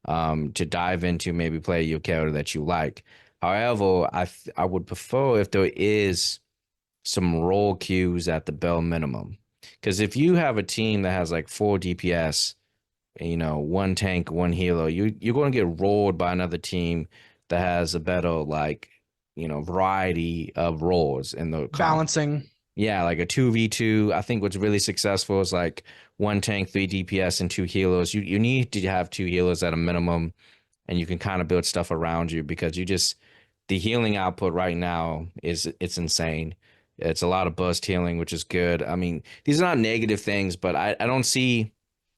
to dive into, maybe play your character that you like. However, I would prefer if there is some role cues at the bare minimum. Because if you have a team that has like 4 DPS, one tank, one healer, you're going to get rolled by another team that has a better like variety of roles in the Balancing. Yeah, like a 2v2. I think what's really successful is like one tank, 3 DPS, and 2 healers. You need to have 2 healers at a minimum, and you can kind of build stuff around you because the healing output right now it's insane. It's a lot of burst healing, which is good. I mean, these are not negative things, but I don't see.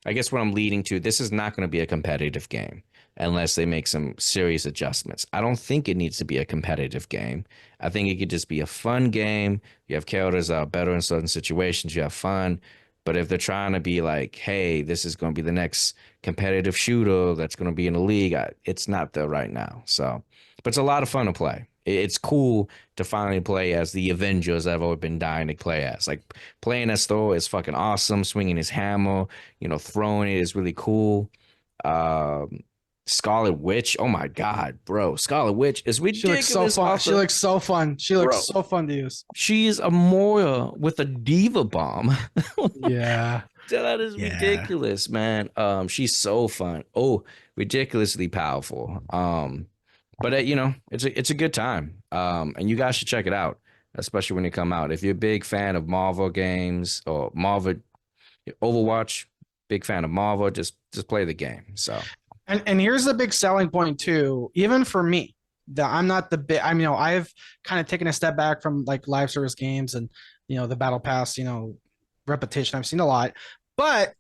I guess what I'm leading to, this is not going to be a competitive game unless they make some serious adjustments. I don't think it needs to be a competitive game. I think it could just be a fun game. You have characters that are better in certain situations. You have fun. But if they're trying to be like, hey, this is going to be the next competitive shooter that's going to be in the league, it's not there right now. So, but it's a lot of fun to play. It's cool to finally play as the Avengers I've always been dying to play as. Like playing as Thor is fucking awesome. Swinging his hammer, throwing it is really cool. Um, Scarlet Witch, oh my god, bro, Scarlet Witch is ridiculous. She looks so fun. She looks so fun. She looks so fun to use. She's a Moira with a diva bomb. Yeah. That is ridiculous, man. She's so fun. Oh, ridiculously powerful. But it's a good time. And you guys should check it out, especially when you come out. If you're a big fan of Marvel games or Marvel Overwatch, big fan of Marvel, just play the game. So and here's the big selling point too, even for me, that I'm not the big I've kind of taken a step back from like live service games and the battle pass, repetition. I've seen a lot, but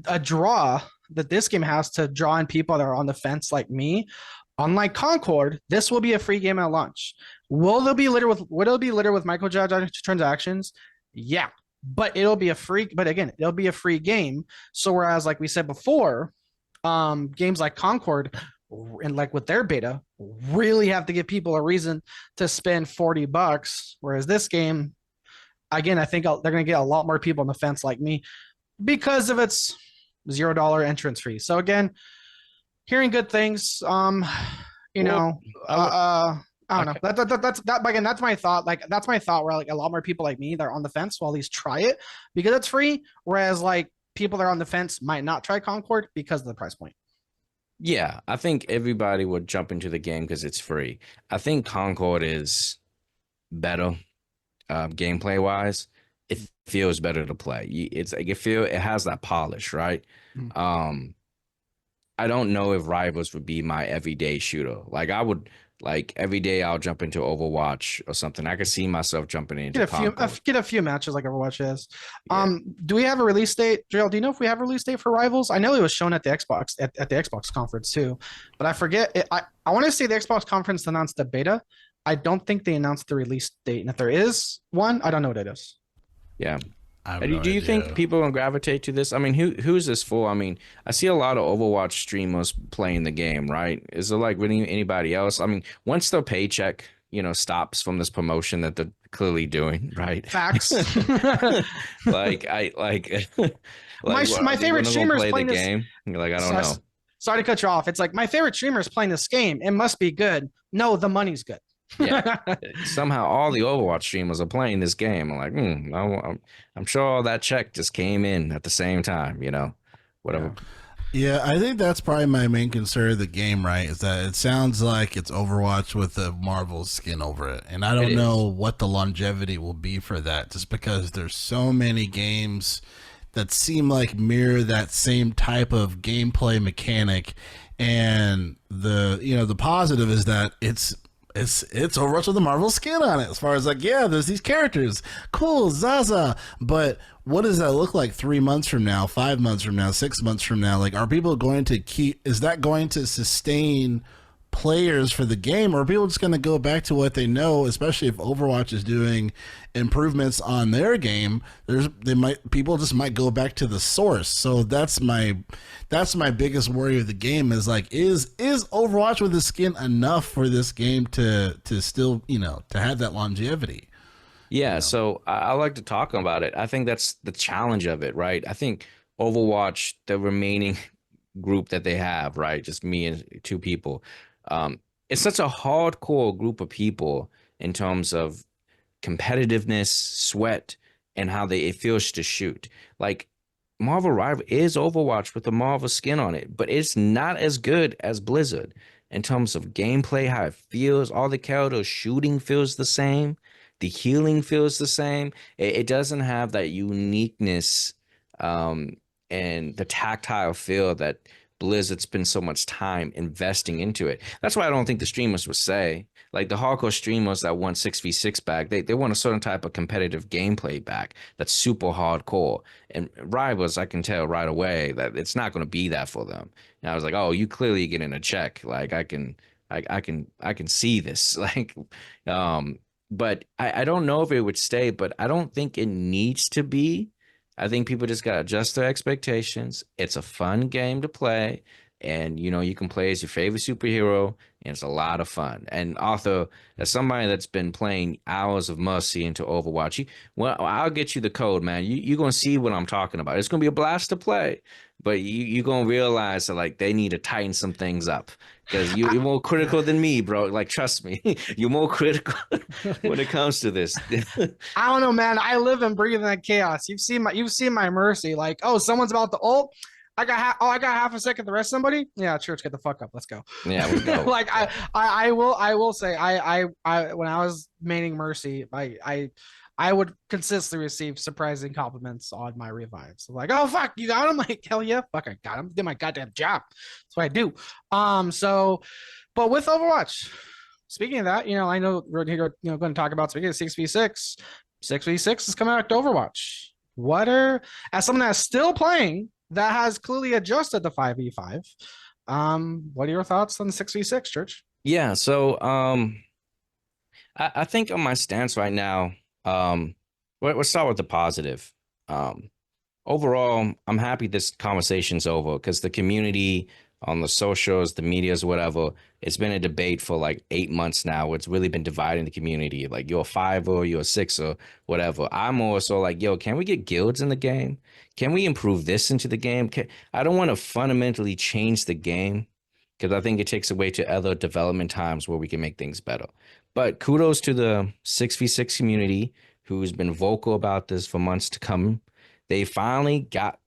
a draw that this game has to draw in people that are on the fence like me. Unlike Concord, this will be a free game at launch. Would it be littered with microtransactions? Yeah, but it'll be a free. But again, it'll be a free game. So whereas, like we said before, games like Concord and like with their beta really have to give people a reason to spend $40. Whereas this game, again, I think they're going to get a lot more people on the fence like me because of its $0 entrance fee. So again, hearing good things. I don't know. That's again. That's my thought. Like that's my thought. Where like a lot more people like me that are on the fence will at least try it because it's free. Whereas like people that are on the fence might not try Concord because of the price point. Yeah, I think everybody would jump into the game because it's free. I think Concord is better, gameplay wise. It feels better to play. It's like it has that polish, right? Mm-hmm. I don't know if Rivals would be my everyday shooter. Like I would, like every day I'll jump into Overwatch or something. I could see myself jumping into get a few matches like Overwatch is. Yeah. Do we have a release date, Jerrell? Do you know if we have a release date for Rivals? I know it was shown at the Xbox at the Xbox conference too, but I forget. I want to say the Xbox conference announced the beta. I don't think they announced the release date, and if there is one, I don't know what it is. Yeah. Do you think people are gonna gravitate to this? I mean, who's this for? I mean, I see a lot of Overwatch streamers playing the game, right? Is there like really anybody else? I mean, once their paycheck, stops from this promotion that they're clearly doing, right? Facts. like my favorite streamer is playing the this game. Like I don't know. Sorry to cut you off. It's like my favorite streamer is playing this game. It must be good. No, the money's good. Yeah, somehow all the Overwatch streamers are playing this game. I'm like, I'm sure all that check just came in at the same time, whatever. Yeah, I think that's probably my main concern of the game, right? Is that it sounds like it's Overwatch with the Marvel skin over it. And I don't know what the longevity will be for that, just because there's so many games that seem like mirror that same type of gameplay mechanic. And the positive is that it's Overwatch with the Marvel skin on it. As far as like, yeah, there's these characters, cool, Zaza. But what does that look like 3 months from now, 5 months from now, 6 months from now? Like, are people going to is that going to sustain players for the game, or are people just going to go back to what they know? Especially if Overwatch is doing improvements on their game, people just might go back to the source. So that's my biggest worry of the game is like, is Overwatch with the skin enough for this game to still to have that longevity? Yeah, so I like to talk about it. I think that's the challenge of it, right? I think Overwatch, the remaining group that they have, right, just me and two people, it's such a hardcore group of people in terms of competitiveness, sweat, and how it feels to shoot. Like Marvel Rival is Overwatch with the Marvel skin on it, but it's not as good as Blizzard in terms of gameplay, how it feels. All the characters shooting feels the same. The healing feels the same. It doesn't have that uniqueness and the tactile feel that Blizzard spends so much time investing into it. That's why I don't think the streamers would say, like the hardcore streamers that want 6v6 back, they want a certain type of competitive gameplay back that's super hardcore. And Rivals, I can tell right away that it's not going to be that for them. And I was like, oh, you clearly getting a check. Like I can see this. Like, but I don't know if it would stay, but I don't think it needs to be. I think people just got to adjust their expectations. It's a fun game to play. And, you can play as your favorite superhero, and it's a lot of fun. And Arthur, as somebody that's been playing hours of Mercy into Overwatch, well, I'll get you the code, man. You're going to see what I'm talking about. It's going to be a blast to play, but you're going to realize that, like, they need to tighten some things up because you're more critical than me, bro. Like, trust me, you're more critical when it comes to this. I don't know, man. I live and breathe in that chaos. You've seen my Mercy. Like, oh, someone's about to ult. I got half a second to rest somebody. Yeah, church, get the fuck up. Let's go. Yeah, let's go. Like I will say I when I was maining Mercy, I would consistently receive surprising compliments on my revives. Like, oh fuck, you got him? Like, hell yeah, fuck, I got him. Did my goddamn job. That's what I do. But with Overwatch, speaking of that, I know we're here, going to talk about, speaking of 6v6. 6v6 is coming out to Overwatch. As someone that's still playing, that has clearly adjusted to 5v5. What are your thoughts on 6v6, Church? Yeah, so I think on my stance right now, let's start with the positive. Overall, I'm happy this conversation's over because the community on the socials, the medias, whatever, it's been a debate for like 8 months now. It's really been dividing the community. Like, you're a 5er, you're a 6er, whatever. I'm also like, yo, can we get guilds in the game? Can we improve this into the game? I don't want to fundamentally change the game because I think it takes away to other development times where we can make things better. But kudos to the 6v6 community who's been vocal about this for months to come. They finally got,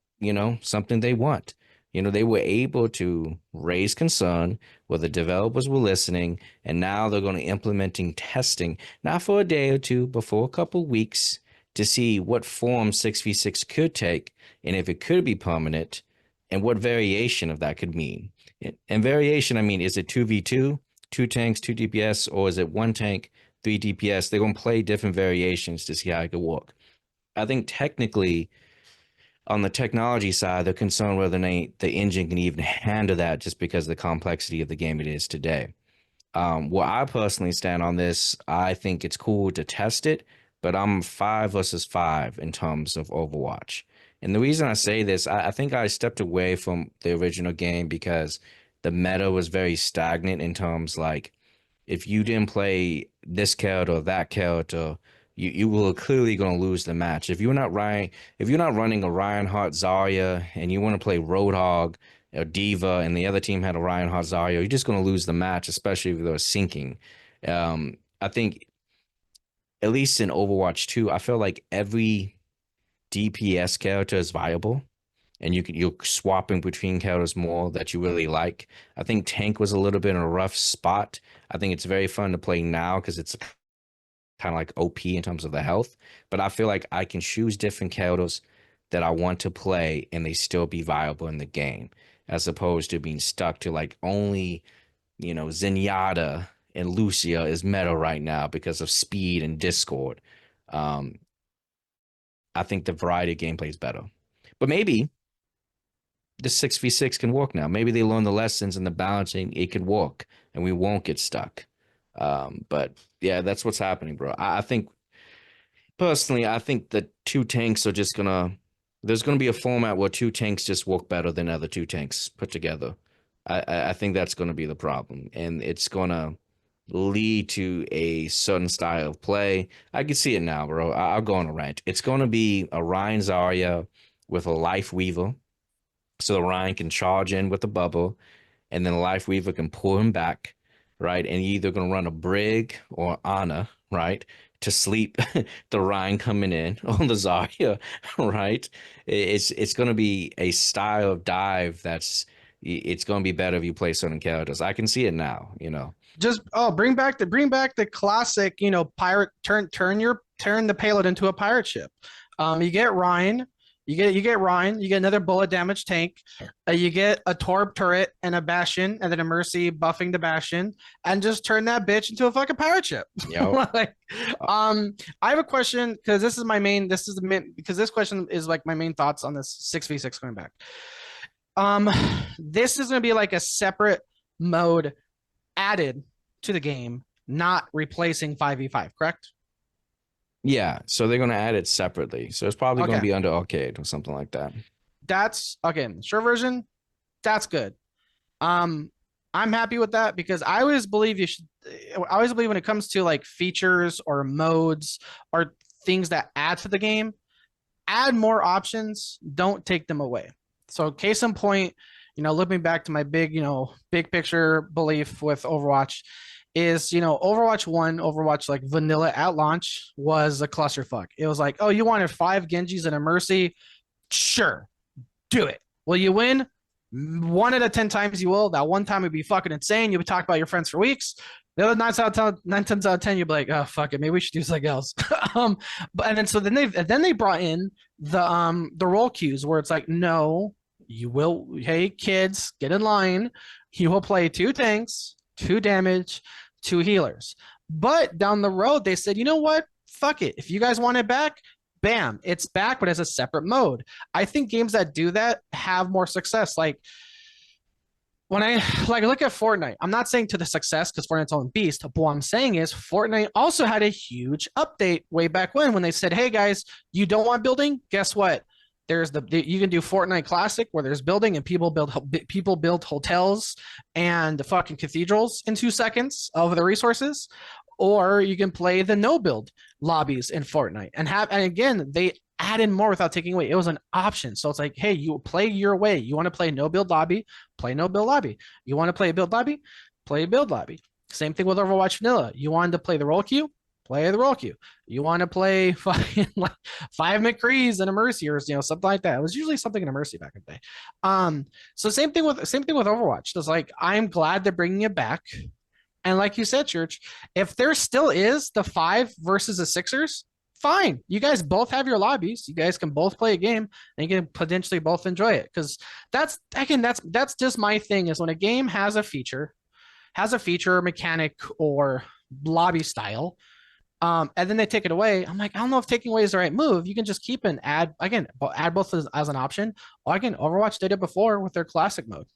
something they want. They were able to raise concern where the developers were listening, and now they're going to implementing testing, not for a day or two, but for a couple weeks to see what form 6v6 could take, and if it could be permanent, and what variation of that could mean. And variation, I mean, is it 2v2, 2 tanks, 2 DPS, or is it 1 tank, 3 DPS? They're going to play different variations to see how it could work. I think technically, on the technology side, they're concerned whether the engine can even handle that just because of the complexity of the game it is today. Where I personally stand on this, I think it's cool to test it, but I'm 5 versus 5 in terms of Overwatch. And the reason I say this, I think I stepped away from the original game because the meta was very stagnant in terms like, if you didn't play this character or that character, you were clearly going to lose the match. If you're not running a Reinhardt Zarya and you want to play Roadhog or Diva and the other team had a Reinhardt Zarya, you're just going to lose the match, especially if they're sinking. I think, at least in Overwatch 2, I feel like every DPS character is viable, and you're swapping between characters more that you really like. I think Tank was a little bit in a rough spot. I think it's very fun to play now because it's kind of like OP in terms of the health, but I feel like I can choose different characters that I want to play and they still be viable in the game, as opposed to being stuck to like only, Zenyatta and Lucia is meta right now because of speed and Discord. I think the variety of gameplay is better, but maybe the 6v6 can work now. Maybe they learn the lessons and the balancing, it could work and we won't get stuck. But yeah, that's what's happening, bro. I think personally, I think the 2 tanks are just there's gonna be a format where 2 tanks just work better than other 2 tanks put together. I think that's gonna be the problem, and it's gonna lead to a certain style of play. I can see it now, bro. I'll go on a rant. It's gonna be a Ryan Zarya with a Life Weaver, so the Ryan can charge in with the bubble, and then the Life Weaver can pull him back. Right, and you're either gonna run a Brig or Ana, right, to sleep the Ryan coming in on the Zarya, right? It's gonna be a style of dive it's gonna be better if you play certain characters. I can see it now, Just bring back the classic, pirate turn the payload into a pirate ship. You get Ryan, You get Ryan, you get another bullet damage tank, you get a Torb turret and a Bastion, and then a Mercy buffing the Bastion, and just turn that bitch into a fucking pirate ship. Yep. Like, I have a question because this is my main. This is the main because this question is like my main thoughts on this 6v6 going back. This is gonna be like a separate mode added to the game, not replacing 5v5, correct? Yeah, so they're gonna add it separately. So it's probably gonna Okay. be under arcade or something like that. That's again, short version, that's good. I'm happy with that because I always believe you should I always believe when it comes to like features or modes or things that add to the game, add more options, don't take them away. So case in point, looking back to my big, big picture belief with Overwatch is, Overwatch 1, Overwatch like vanilla at launch was a clusterfuck. It was like, oh, you wanted 5 Genjis and a Mercy? Sure, do it. Will you win? 1 out of 10 times you will. That one time would be fucking insane. You would talk about your friends for weeks. The other 9 times out of 10, you'd be like, oh fuck it, maybe we should do something else. But and then so then they brought in the role queues where it's like, no, you will, hey kids, get in line. You will play 2 tanks, 2 damage, 2 healers. But down the road, they said, you know what? Fuck it. If you guys want it back, bam, it's back, but as a separate mode. I think games that do that have more success. Like when I look at Fortnite, I'm not saying to the success because Fortnite's own beast, but what I'm saying is Fortnite also had a huge update way back when they said, hey guys, you don't want building? Guess what? There's you can do Fortnite Classic where there's building and people build hotels and fucking cathedrals in 2 seconds of the resources, or you can play the no build lobbies in Fortnite and again they add in more without taking away. It was an option, so it's like, hey, you play your way. You want to play no build lobby, play no build lobby. You want to play a build lobby, play a build lobby. Same thing with Overwatch Vanilla. You wanted to play the role queue, play the role queue. You want to play fucking like 5 McCrees and a Mercy or something like that. It was usually something in a Mercy back in the day. So same thing with Overwatch. It's like, I'm glad they're bringing it back. And like you said, Church, if there still is the 5 versus the Sixers, fine. You guys both have your lobbies. You guys can both play a game and you can potentially both enjoy it. Because that's just my thing is when a game has a feature, mechanic, or lobby style, and then they take it away. I'm like, I don't know if taking away is the right move. You can just keep and add both as an option. Or again, Overwatch did it before with their classic mode.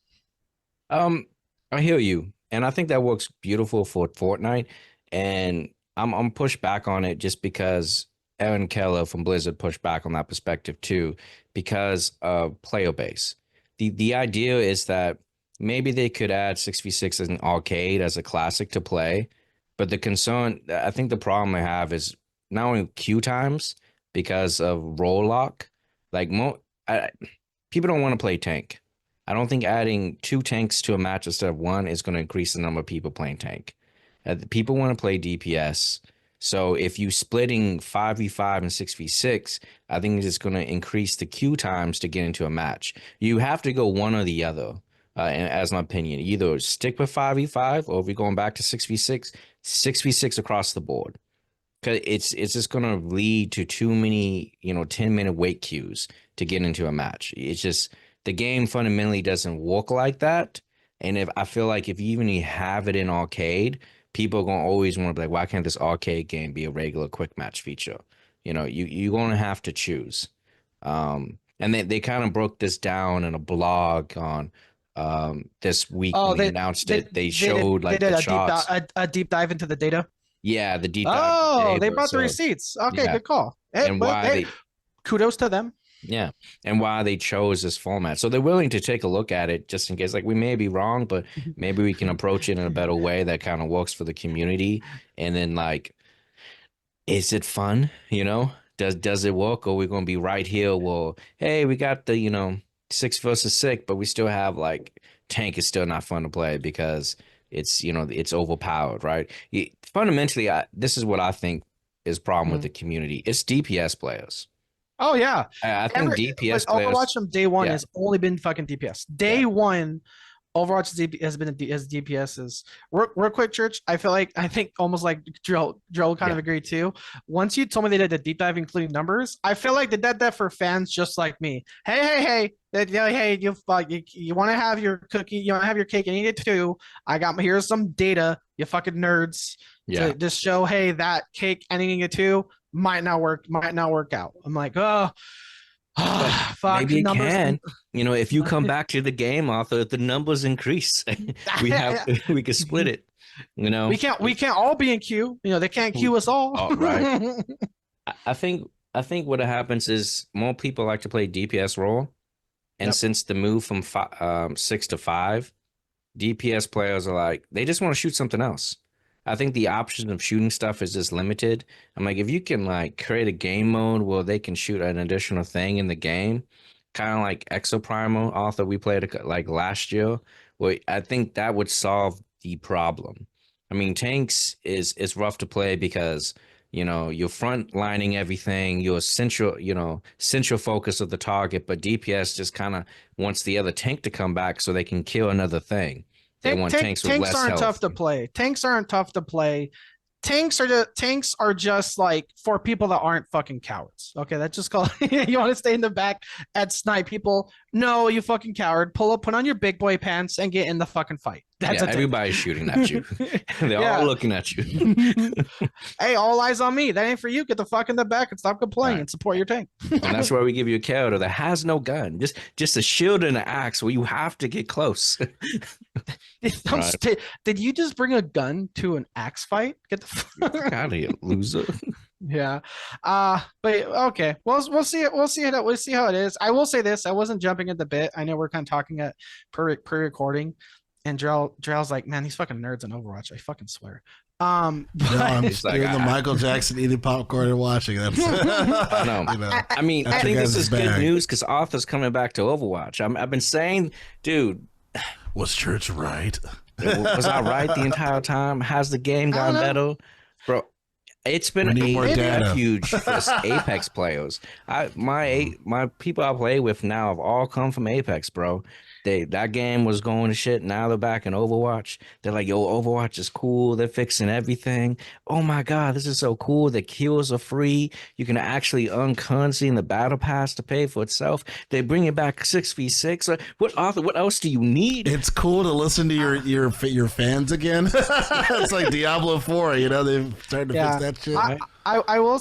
I hear you, and I think that works beautiful for Fortnite. And I'm pushed back on it just because Aaron Keller from Blizzard pushed back on that perspective too, because of player base. The idea is that maybe they could add 6v6 as an arcade as a classic to play. But the concern, I think the problem I have is not only queue times because of role lock. Like people don't want to play tank. I don't think adding 2 tanks to a match instead of 1 is going to increase the number of people playing tank. People want to play DPS. So if you splitting 5v5 and 6v6, I think it's just going to increase the queue times to get into a match. You have to go one or the other. As my opinion, either stick with 5v5 or if you're going back to 6v6, 6v6 across the board. Because it's just going to lead to too many 10-minute wait queues to get into a match. It's just the game fundamentally doesn't work like that. And if I feel like if you even have it in arcade, people are going to always want to be like, why can't this arcade game be a regular quick match feature? You're going to have to choose. And they kind of broke this down in a blog on this week when they announced it. They showed the charts. A deep dive into the data. Yeah, the deep dive. Oh, they brought the receipts. Okay, yeah. Good call. And kudos to them. Yeah, and why they chose this format. So they're willing to take a look at it just in case. Like, we may be wrong, but maybe we can approach it in a better way that kind of works for the community. And then, like, is it fun? Does it work? Or are we going to be right here? Well, hey, we got the 6 versus 6, but we still have like tank is still not fun to play because it's it's overpowered, right? Fundamentally, this is what I think is problem with the community. It's DPS players. Oh yeah, I think DPS players. Overwatch from day one has only been fucking DPS. Day one Overwatch has been as DPS is real quick, Church. I think almost like Jerrell kind of agreed too. Once you told me they did a deep dive including numbers, I feel like they did that for fans just like me. Hey, you want to have your cookie, you want to have your cake, and eat it too. Here's some data, you fucking nerds. Yeah. To just show, hey, that cake and eating it too might not work out. I'm like, oh. Fuck, maybe it can. If you come back to the game, Arthur, the numbers increase. we can split it. We can't all be in queue. They can't queue us all. Oh, right. I think what happens is more people like to play DPS role, and since the move from 6 to 5, DPS players are like they just want to shoot something else. I think the option of shooting stuff is just limited. I'm like, if you can create a game mode where they can shoot an additional thing in the game, kind of like Exoprimal author we played last year, well, I think that would solve the problem. I mean, tanks is rough to play because you're front lining everything, you're central focus of the target, but DPS just kind of wants the other tank to come back so they can kill another thing. Tanks aren't tough to play. Tanks aren't tough to play. Tanks are just like for people that aren't fucking cowards. Okay, that's just called. You want to stay in the back and snipe people? No, you fucking coward. Put on your big boy pants and get in the fucking fight. That's everybody's shooting at you. They're all looking at you. Hey, all eyes on me. That ain't for you. Get the fuck in the back and stop complaining and support your tank. And that's why we give you a character that has no gun, just a shield and an axe where you have to get close. Did you just bring a gun to an axe fight? Get the fuck out of here, loser. Yeah. But okay. We'll see it. We'll see how it is. I will say this. I wasn't jumping at the bit. I know we're kind of talking at pre-recording. And Jerrell's like, man, these fucking nerds on Overwatch. I fucking swear. I'm the Michael Jackson eating popcorn and watching. That's I mean, I think this is good news because Arthur's coming back to Overwatch. I've been saying, dude, was Church right? Was I right the entire time? Has the game gotten better, bro? It's been a huge for Apex players. My people I play with now have all come from Apex, bro. That game was going to shit. Now they're back in Overwatch. They're like, yo, Overwatch is cool. They're fixing everything. Oh my God, this is so cool. The kills are free. You can actually earn currency in the battle pass to pay for itself. They bring it back 6v6. What else do you need? It's cool to listen to your fans again. It's like Diablo 4, they've started to fix that shit. Right? I will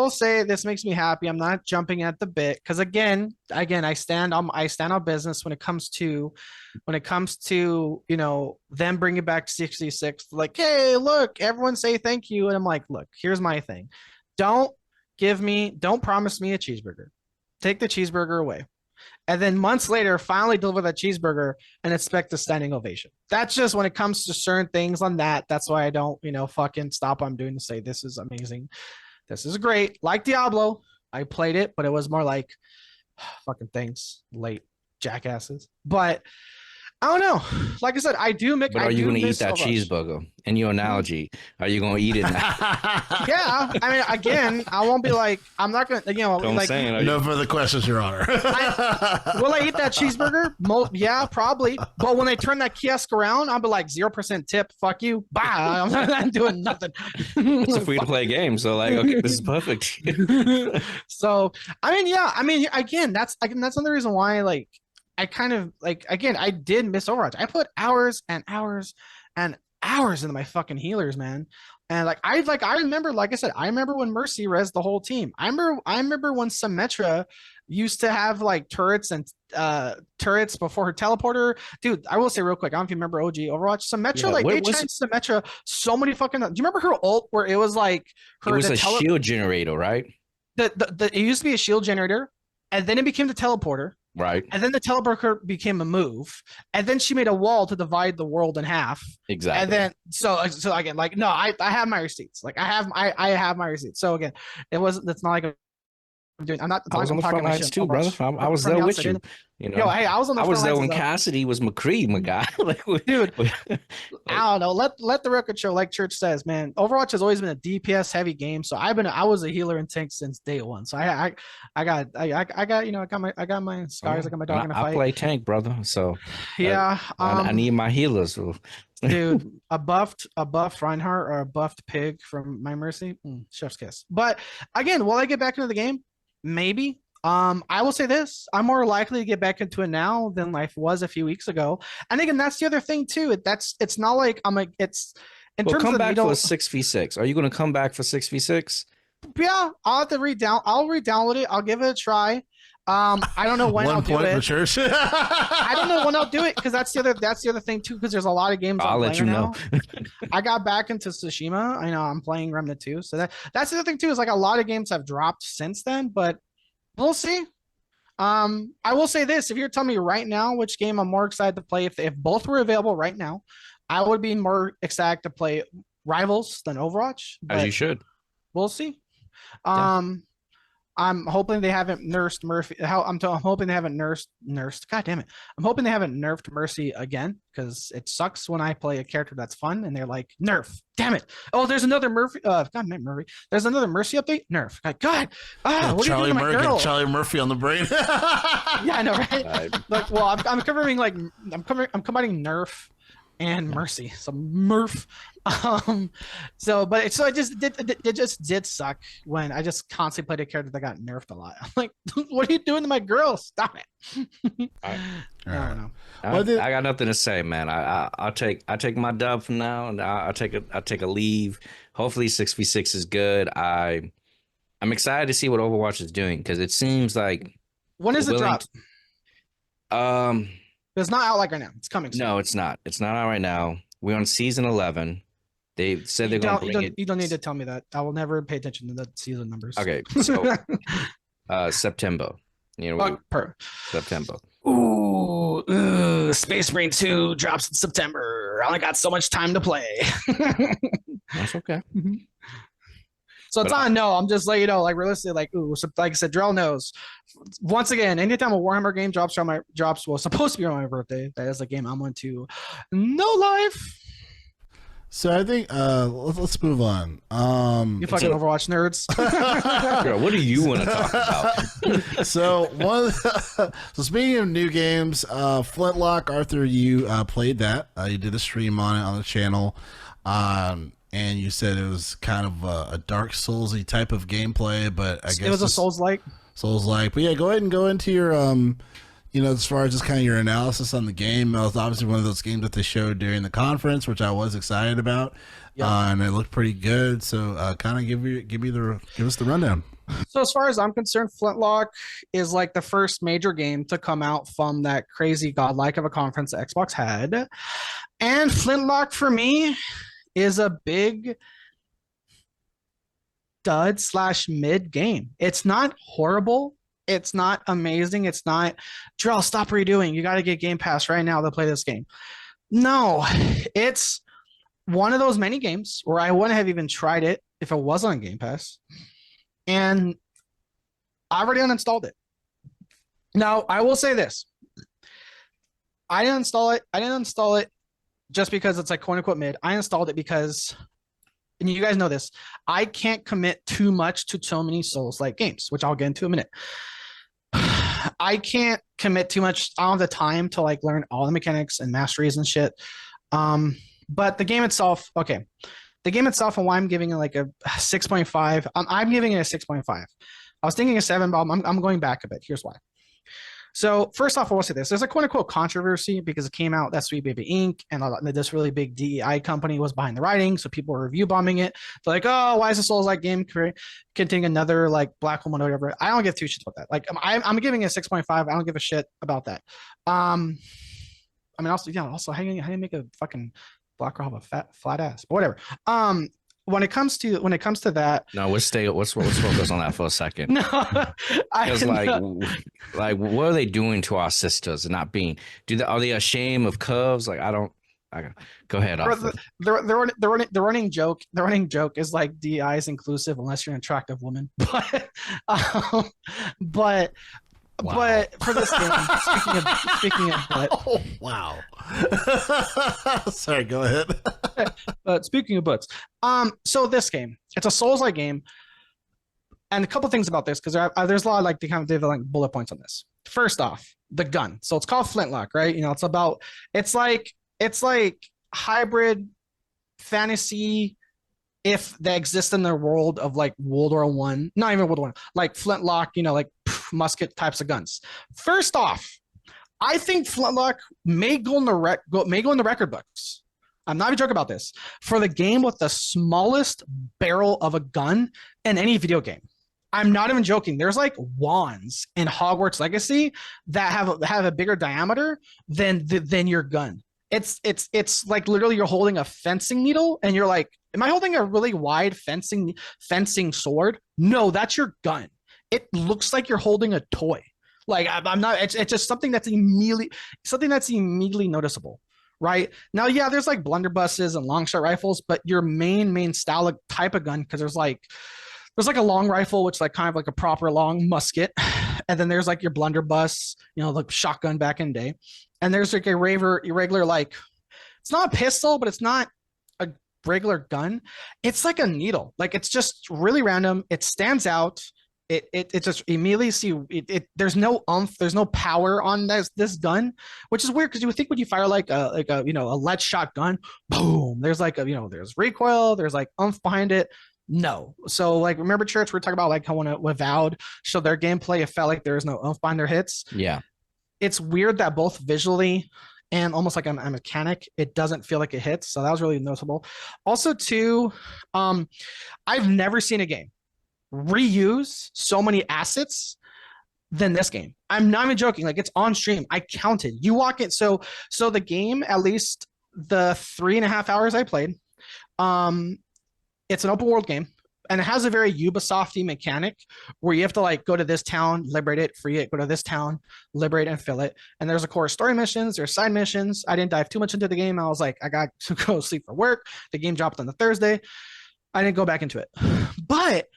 say this makes me happy. I'm not jumping at the bit because again, I stand on business when it comes to them bringing back 66. Like, hey, look, everyone say thank you, and I'm like, look, here's my thing. Don't promise me a cheeseburger. Take the cheeseburger away. And then months later, finally deliver that cheeseburger and expect a standing ovation. That's just when it comes to certain things on that. That's why I don't, fucking stop what I'm doing to say this is amazing. This is great. Like Diablo, I played it, but it was more like fucking things, late jackasses. But I don't know. Like I said, I do make. But are you going to eat that cheeseburger? In your analogy, are you going to eat it now? Yeah. I mean, again, I won't be like, I'm not going to, no further questions, Your Honor. Will I eat that cheeseburger? Yeah, probably. But when they turn that kiosk around, I'll be like 0% tip. Fuck you. Bye. I'm not doing nothing. It's a free to play game. So okay, this is perfect. So, again, that's another reason why, I kind of I did miss Overwatch. I put hours and hours and hours into my fucking healers, man. And I remember, like I said, I remember when Mercy rezzed the whole team. I remember when Symmetra used to have turrets and turrets before her teleporter. Dude, I will say real quick, I don't know if you remember OG Overwatch. Symmetra, they changed Symmetra so many fucking. Do you remember her ult where it was like her? It was a shield generator, right? It used to be a shield generator, and then it became the teleporter. Right. And then the teleporter became a move. And then she made a wall to divide the world in half. Exactly. And then so again, no, I have my receipts. I have my receipts. So again, that's not like I'm not I was on talking, the front my lines shit, too, brother. Overwatch. I was From there the with outside you. in. You Yo, know, hey, I was on the I front was there lines when of that. Cassidy was McCree, my guy. Like, Dude, like, I don't know. Let the record show, like Church says, man. Overwatch has always been a DPS heavy game, so I was a healer and tank since day one. So I got I got my scars. I got my and dog in a I fight. play tank, brother. So Yeah. I need my healers. So. Dude, a buffed Reinhardt or a buffed pig from My Mercy, chef's kiss. But again, will I get back into the game? Maybe. I will say this: I'm more likely to get back into it now than life was a few weeks ago. And again, that's the other thing too. It's not like I'm like it's in Well, terms come of back for 6v6. Are you going to come back for 6v6? yeah, I'll have to I'll re-download it. I'll give it a try. I don't know when I'll do it. Church. I don't know when I'll do it because that's the other thing too. Because there's a lot of games I'll let you know. I got back into Tsushima. I know I'm playing Remnant 2, so that's the other thing too. Is like a lot of games have dropped since then, but we'll see. I will say this: if you're telling me right now which game I'm more excited to play, if both were available right now, I would be more excited to play Rivals than Overwatch. As you should. We'll see. Yeah. I'm hoping they haven't nursed Murphy. I'm hoping they haven't nursed. God damn it! I'm hoping they haven't nerfed Mercy again because it sucks when I play a character that's fun and they're like nerf. Damn it! Oh, there's another Murphy. God, not Murphy. There's another Mercy update. Nerf. God. What are you doing to my girl? Charlie Murphy on the brain. Yeah, I know, right? Like, well, I'm covering like I'm combining nerf and Mercy. So Murph. But it just did suck when I just constantly played a character that got nerfed a lot. I'm like, what are you doing to my girl? Stop it. I don't know. I got nothing to say, man. I'll take my dub from now, and I'll take a leave. Hopefully 6v6 is good. I'm excited to see what Overwatch is doing because it seems like when is it drop? It's not out like right now. It's coming soon. No, it's not. It's not out right now. We're on season 11. They said they're going to bring it. You don't need to tell me that. I will never pay attention to the season numbers. Okay, so September. You know, September. Ooh, Space Marine 2 drops in September. I only got so much time to play. That's okay. So it's not no. I'm just letting you know, like realistically, like so like I said, Jerrell knows. Once again, anytime a Warhammer game drops, well, supposed to be on my birthday. That is a game I'm going to no life. So I think let's move on. You fucking Overwatch nerds. Girl, what do you want to talk about? So speaking of new games, Flintlock, Arthur, you played that. You did a stream on it on the channel. And you said it was kind of a Dark Souls-y type of gameplay, but I guess it was a Souls-like. Souls-like. But yeah, go ahead and go into your, as far as just kind of your analysis on the game. It was obviously one of those games that they showed during the conference, which I was excited about, and it looked pretty good. So kind of give us the rundown. So as far as I'm concerned, Flintlock is like the first major game to come out from that crazy godlike of a conference that Xbox had, and Flintlock for me is a big dud / mid game. It's not horrible. It's not amazing. It's not, Jerrell, stop what you're doing. You got to get Game Pass right now to play this game. No, it's one of those many games where I wouldn't have even tried it if it was on Game Pass. And I already uninstalled it. Now, I will say this. I didn't install it just because it's like quote unquote mid. I installed it because, and you guys know this, I can't commit too much to so many Souls-like games, which I'll get into in a minute. I can't commit too much. I don't have the time to like learn all the mechanics and masteries and shit. But the game itself, okay. The game itself and why I'm giving it like a 6.5. I'm giving it a 6.5. I was thinking a 7, but I'm going back a bit. Here's why. So first off, I will say this. There's a quote unquote controversy because it came out that Sweet Baby Inc. and this really big DEI company was behind the writing. So people were review bombing it. They're like, oh, why is a Souls-like game containing another like black woman or whatever? I don't give two shits about that. Like I'm giving it a 6.5. I don't give a shit about that. I mean, also how do you make a fucking black girl have a flat ass? But whatever. When it comes to that, no, let's focus on that for a second. No, because like what are they doing to our sisters and not being? Are they ashamed of curves? Like I don't Go ahead. The running joke is like DI is inclusive unless you're an attractive woman. But Wow. but for this game, speaking of butt, Oh, wow. Sorry, go ahead. but speaking of butts, so this game, it's a Souls-like game, and a couple things about this because there's a lot of like the kind of like bullet points on this. First off, the gun. So it's called Flintlock, right? You know, it's like hybrid fantasy if they exist in the world of like World War One, not even World War One, like Flintlock, you know, like musket types of guns. First off, I think Flintlock may go in the record books. I'm not even joking about this for the game with the smallest barrel of a gun in any video game. I'm not even joking. There's like wands in Hogwarts Legacy that have a bigger diameter than your gun. It's like literally you're holding a fencing needle and you're like, am I holding a really wide fencing sword? No, that's your gun. It looks like you're holding a toy. Like I'm not. It's just something that's immediately noticeable, right? Now, yeah, there's like blunderbusses and long shot rifles, but your main style of type of gun, because there's like a long rifle, which is like kind of like a proper long musket, and then there's like your blunderbuss, you know, like shotgun back in the day, and there's like a irregular like, it's not a pistol, but it's not a regular gun. It's like a needle. Like it's just really random. It stands out. It just immediately see it. There's no there's no power on this gun, which is weird because you would think when you fire like a you know a lead shotgun, boom, there's like a, you know, there's recoil, there's like behind it. No. So like remember Church, we are talking about like how when Avowed showed their gameplay, it felt like there was no behind their hits. Yeah. It's weird that both visually and almost like a mechanic, it doesn't feel like it hits. So that was really noticeable. Also too, I've never seen a game reuse so many assets than this game. I'm not even joking. Like it's on stream. I counted. You walk in. So the game, at least the 3.5 hours I played, it's an open world game and it has a very Ubisofty mechanic where you have to like go to this town, liberate it, free it, go to this town, liberate and fill it. And there's of course story missions, there's side missions. I didn't dive too much into the game. I was like, I got to go sleep for work. The game dropped on the Thursday. I didn't go back into it. But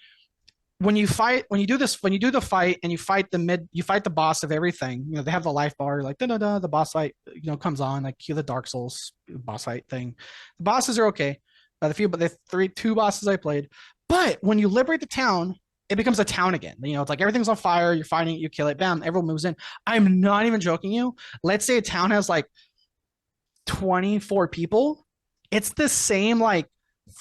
when you do the fight and you fight the boss of everything, you know, they have the life bar, like the boss fight, you know, comes on, like the Dark Souls boss fight thing. The bosses are okay. The two bosses I played. But when you liberate the town, it becomes a town again. You know, it's like everything's on fire, you're fighting it, you kill it, bam, everyone moves in. I'm not even joking you. Let's say a town has like 24 people. It's the same like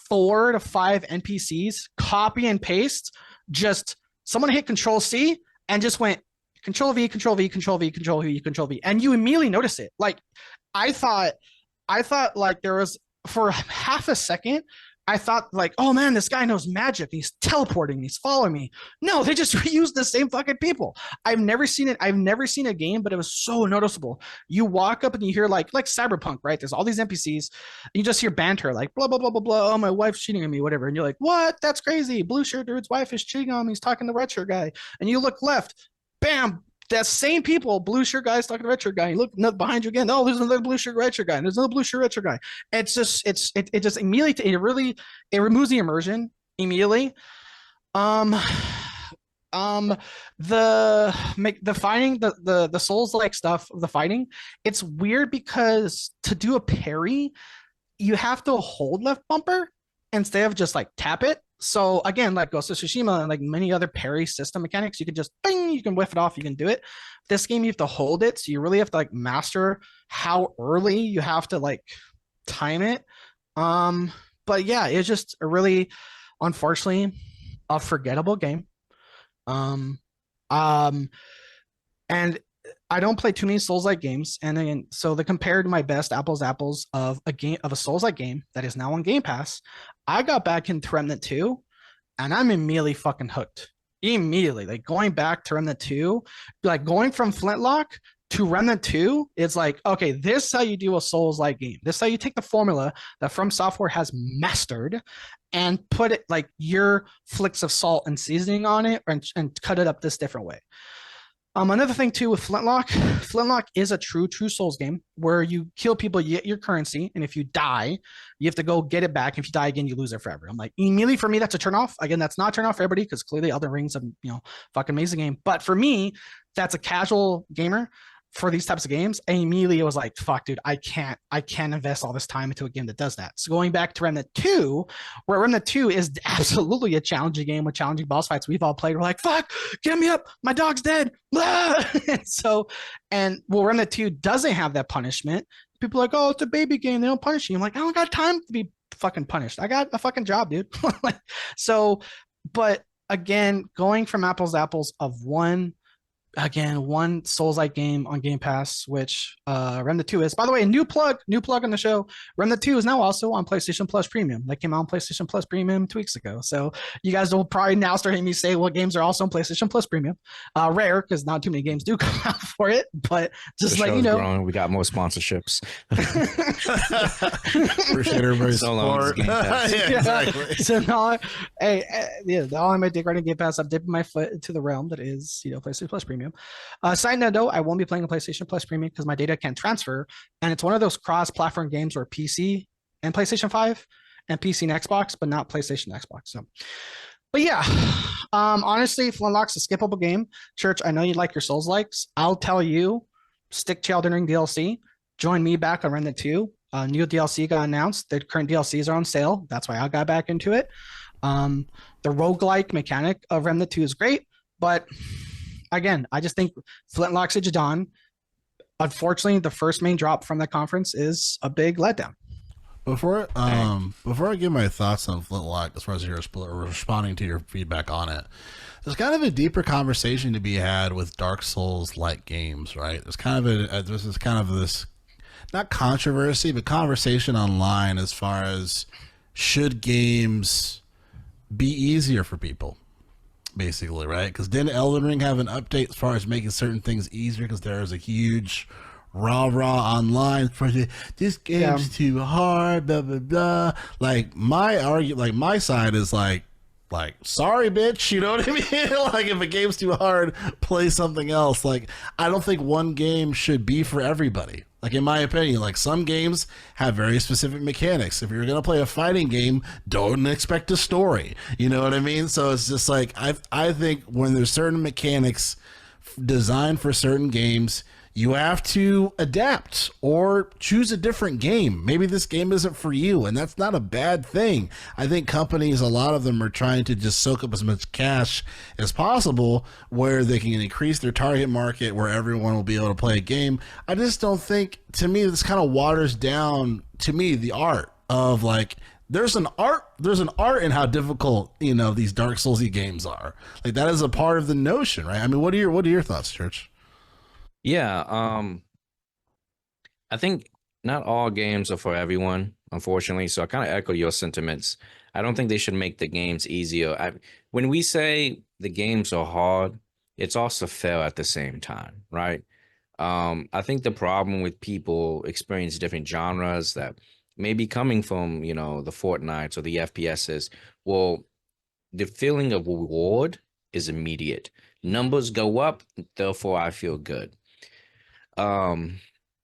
4 to 5 NPCs, copy and paste. Just someone hit Control C and just went Control V, Control V, Control V, Control V, Control V, and you immediately notice it. Like I thought like there was for half a second, I thought like, oh man, this guy knows magic. He's teleporting. He's following me. No, they just reused the same fucking people. I've never seen it. I've never seen a game, but it was so noticeable. You walk up and you hear like Cyberpunk, right? There's all these NPCs. You just hear banter like blah, blah, blah, blah, blah. Oh, my wife's cheating on me, whatever. And you're like, what? That's crazy. Blue shirt dude's wife is cheating on me. He's talking to red shirt guy. And you look left, bam, that same people, blue shirt guys talking to red shirt guy. You look behind you again. Oh, there's another blue shirt red shirt guy. And there's another blue shirt red shirt guy. It's just it just immediately it removes the immersion immediately. The fighting, the Souls like stuff of the fighting, it's weird because to do a parry, you have to hold left bumper instead of just like tap it. So again, like Ghost of Tsushima and like many other parry system mechanics, you can just bing, you can whiff it off, you can do it. This game, you have to hold it, so you really have to like master how early you have to like time it. But yeah, it's just a really, unfortunately, a forgettable game. And I don't play too many Souls-like games, and again, so the compared to my best apples of a Souls-like game that is now on Game Pass, I got back into Remnant 2, and I'm immediately fucking hooked. Immediately, like going back to Remnant 2, like going from Flintlock to Remnant 2, it's like, okay, this is how you do a Souls-like game. This is how you take the formula that From Software has mastered and put it like your flicks of salt and seasoning on it and cut it up this different way. Another thing too with Flintlock, Flintlock is a true Souls game where you kill people, you get your currency, and if you die, you have to go get it back. If you die again, you lose it forever. I'm like, immediately for me, that's a turn off. Again, that's not a turn off for everybody because clearly Elden Ring's a fucking amazing game. But for me, that's a casual gamer for these types of games. And immediately it was like, fuck, dude, I can't invest all this time into a game that does that. So going back to Remnant 2, where Remnant 2 is absolutely a challenging game with challenging boss fights we've all played. We're like, fuck, get me up, my dog's dead. And Remnant 2 doesn't have that punishment. People are like, oh, it's a baby game, they don't punish you. I'm like, I don't got time to be fucking punished. I got a fucking job, dude. But again, going from apples to apples of one Souls-like game on Game Pass, which Remnant 2 is. By the way, a new plug on the show. Remnant 2 is now also on PlayStation Plus Premium. That came out on PlayStation Plus Premium 2 weeks ago. So you guys will probably now start hearing me say what games are also on PlayStation Plus Premium. Rare, because not too many games do come out for it. But just let you know, growing. We got more sponsorships. Appreciate everybody's so long support. Game Pass. Yeah, exactly. So now, all I might dig right in Game Pass. I'm dipping my foot into the realm that is, PlayStation Plus Premium. Side note though, I won't be playing a PlayStation Plus Premium because my data can't transfer, and it's one of those cross-platform games where PC and PlayStation 5 and PC and Xbox, but not PlayStation and Xbox. So, but yeah, honestly, Flintlock's a skippable game. Church, I know you like your Souls likes. I'll tell you, stick to Elden Ring DLC. Join me back on Remnant 2. New DLC got announced. The current DLCs are on sale. That's why I got back into it. The roguelike mechanic of Remnant 2 is great, but again, I just think Flintlock Siege of Dawn, unfortunately, the first main drop from that conference is a big letdown. Before I give my thoughts on Flintlock, as far as you're responding to your feedback on it, there's kind of a deeper conversation to be had with Dark Souls-like games, right? There's kind of this not controversy, but conversation online as far as should games be easier for people, basically, right? Because didn't Elden Ring have an update as far as making certain things easier? Because there is a huge rah online for this game's too hard, blah blah blah. Like my side is like sorry bitch, you know what I mean? Like if a game's too hard, play something else. Like I don't think one game should be for everybody. Like in my opinion, like some games have very specific mechanics. If you're gonna play a fighting game, don't expect a story. You know what I mean? So it's just like I think when there's certain mechanics designed for certain games, you have to adapt or choose a different game. Maybe this game isn't for you, and that's not a bad thing. I think companies, a lot of them are trying to just soak up as much cash as possible where they can increase their target market where everyone will be able to play a game. I just don't think, to me, this kind of waters down, to me, the art of like, there's an art in how difficult, these Dark Souls-y games are. Like that is a part of the notion, right? I mean, what are your thoughts, Church? Yeah, I think not all games are for everyone, unfortunately. So I kind of echo your sentiments. I don't think they should make the games easier. When we say the games are hard, it's also fair at the same time, right? I think the problem with people experience different genres that may be coming from, the Fortnites or the FPSs, well, the feeling of reward is immediate. Numbers go up, therefore I feel good.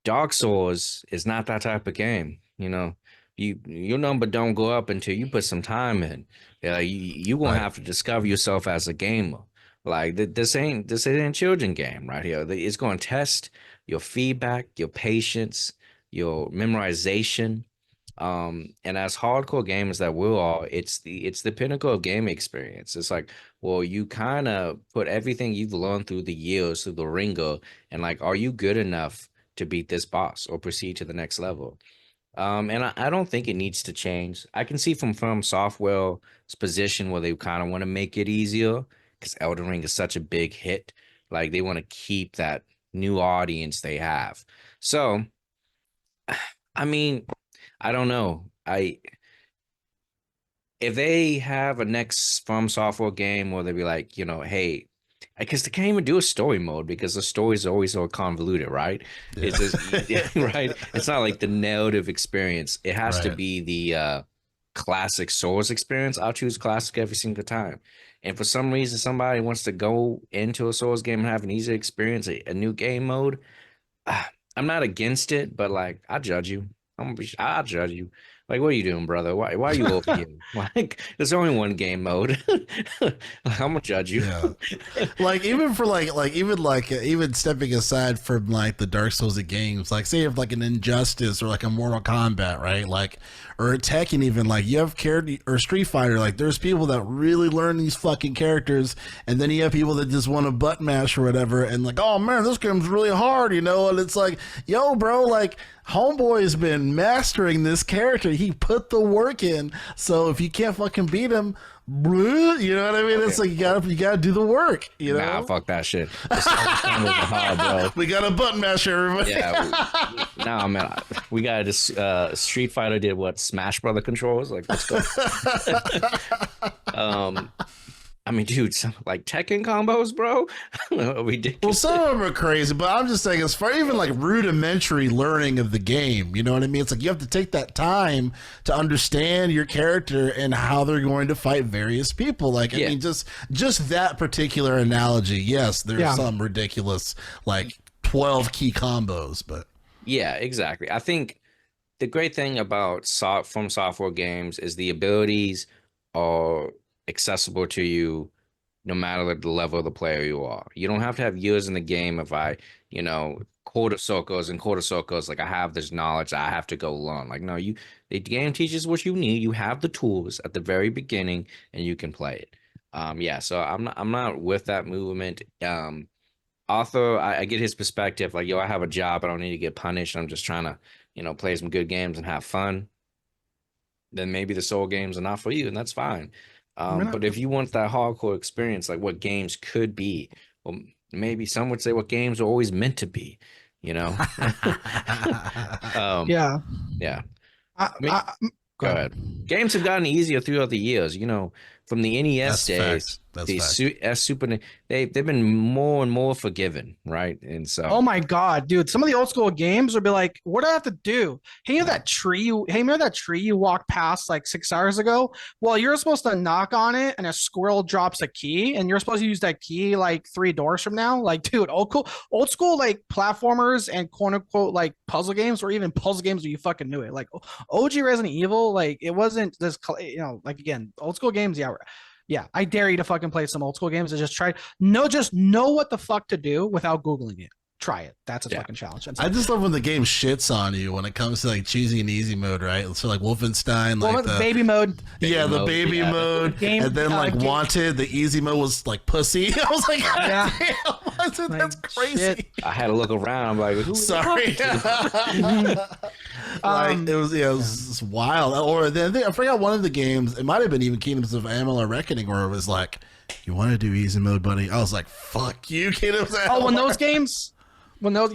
Dark Souls is not that type of game. Your number don't go up until you put some time in. You gonna have to discover yourself as a gamer. Like this ain't a children game right here. It's gonna test your feedback, your patience, your memorization. And as hardcore gamers that we are, it's the pinnacle of game experience. It's like, well, you kind of put everything you've learned through the years through the ringer, and like, are you good enough to beat this boss or proceed to the next level? And I don't think it needs to change. I can see from Software's position where they kind of want to make it easier because Elden Ring is such a big hit. Like they want to keep that new audience they have. So, I mean, I don't know. If they have a next From Software game where they be like, hey, because they can't even do a story mode because the stories are always so convoluted, right? Yeah. It's just, right. It's not like the narrative experience. It has to be the classic Souls experience. I'll choose classic every single time. and for some reason somebody wants to go into a Souls game and have an easy experience, a new game mode, I'm not against it, but like I judge you. I'll judge you. Like, what are you doing, brother? Why are you over here? Like, there's only one game mode. Like, I'm gonna judge you. Yeah. Like even for even stepping aside from like the Dark Souls games, like say if like an Injustice or like a Mortal Kombat, right? Like or a Tekken, even like you have character or Street Fighter, like there's people that really learn these fucking characters, and then you have people that just want to button mash or whatever, and like, oh man, this game's really hard, you know? And it's like, yo, bro, like Homeboy's been mastering this character. He put the work in. So if you can't fucking beat him, you know what I mean? Okay. It's like you gotta do the work. You know? Nah, fuck that shit. Hard, bro. We got a button mash, everybody. Yeah. Nah, man. We got this. Street Fighter did what? Smash Brother controls. Like, let's go. I mean, dude, like Tekken combos, bro. Ridiculous. Well, some of them are crazy, but I'm just saying, as far even like rudimentary learning of the game, you know what I mean? It's like you have to take that time to understand your character and how they're going to fight various people. Like, I mean, just that particular analogy. Yes, there's some ridiculous like 12 key combos, but yeah, exactly. I think the great thing about From Software games is the abilities are accessible to you no matter the level of the player you are. You don't have to have years in the game. If I, quarter circles, like I have this knowledge, I have to go learn. Like, no, the game teaches what you need. You have the tools at the very beginning and you can play it. So I'm not with that movement. Arthur, I get his perspective. Like, yo, I have a job. I don't need to get punished. I'm just trying to, play some good games and have fun. Then maybe the soul games are not for you, and that's fine. But if you want that hardcore experience, like what games could be, well, maybe some would say what games are always meant to be, Yeah. Go ahead. Games have gotten easier throughout the years, from the NES days. Super, they've been more and more forgiven, right? And so, oh my god, dude, some of the old school games would be like, what do I have to do? Hey, remember that tree you walked past like 6 hours ago? Well, you're supposed to knock on it and a squirrel drops a key, and you're supposed to use that key like 3 doors from now. Like, dude, old school like platformers and quote unquote like puzzle games, or even puzzle games where you fucking knew it. Like OG Resident Evil, like it wasn't this, like again, old school games, yeah, I dare you to fucking play some old school games and just know what the fuck to do without Googling it. Try it. That's a fucking challenge. I just love when the game shits on you when it comes to like cheesy and easy mode, right? So like Wolfenstein, like the baby mode. The baby mode. And then like Wanted, the easy mode was like pussy. I was like, damn, that's crazy. Shit. I had to look around. I'm like, sorry. Like it was wild. Or then I forgot one of the games. It might have been even Kingdoms of Amalur Reckoning, where it was like, you want to do easy mode, buddy? I was like, fuck you, Kingdoms of Amalur. Oh, when those games. When those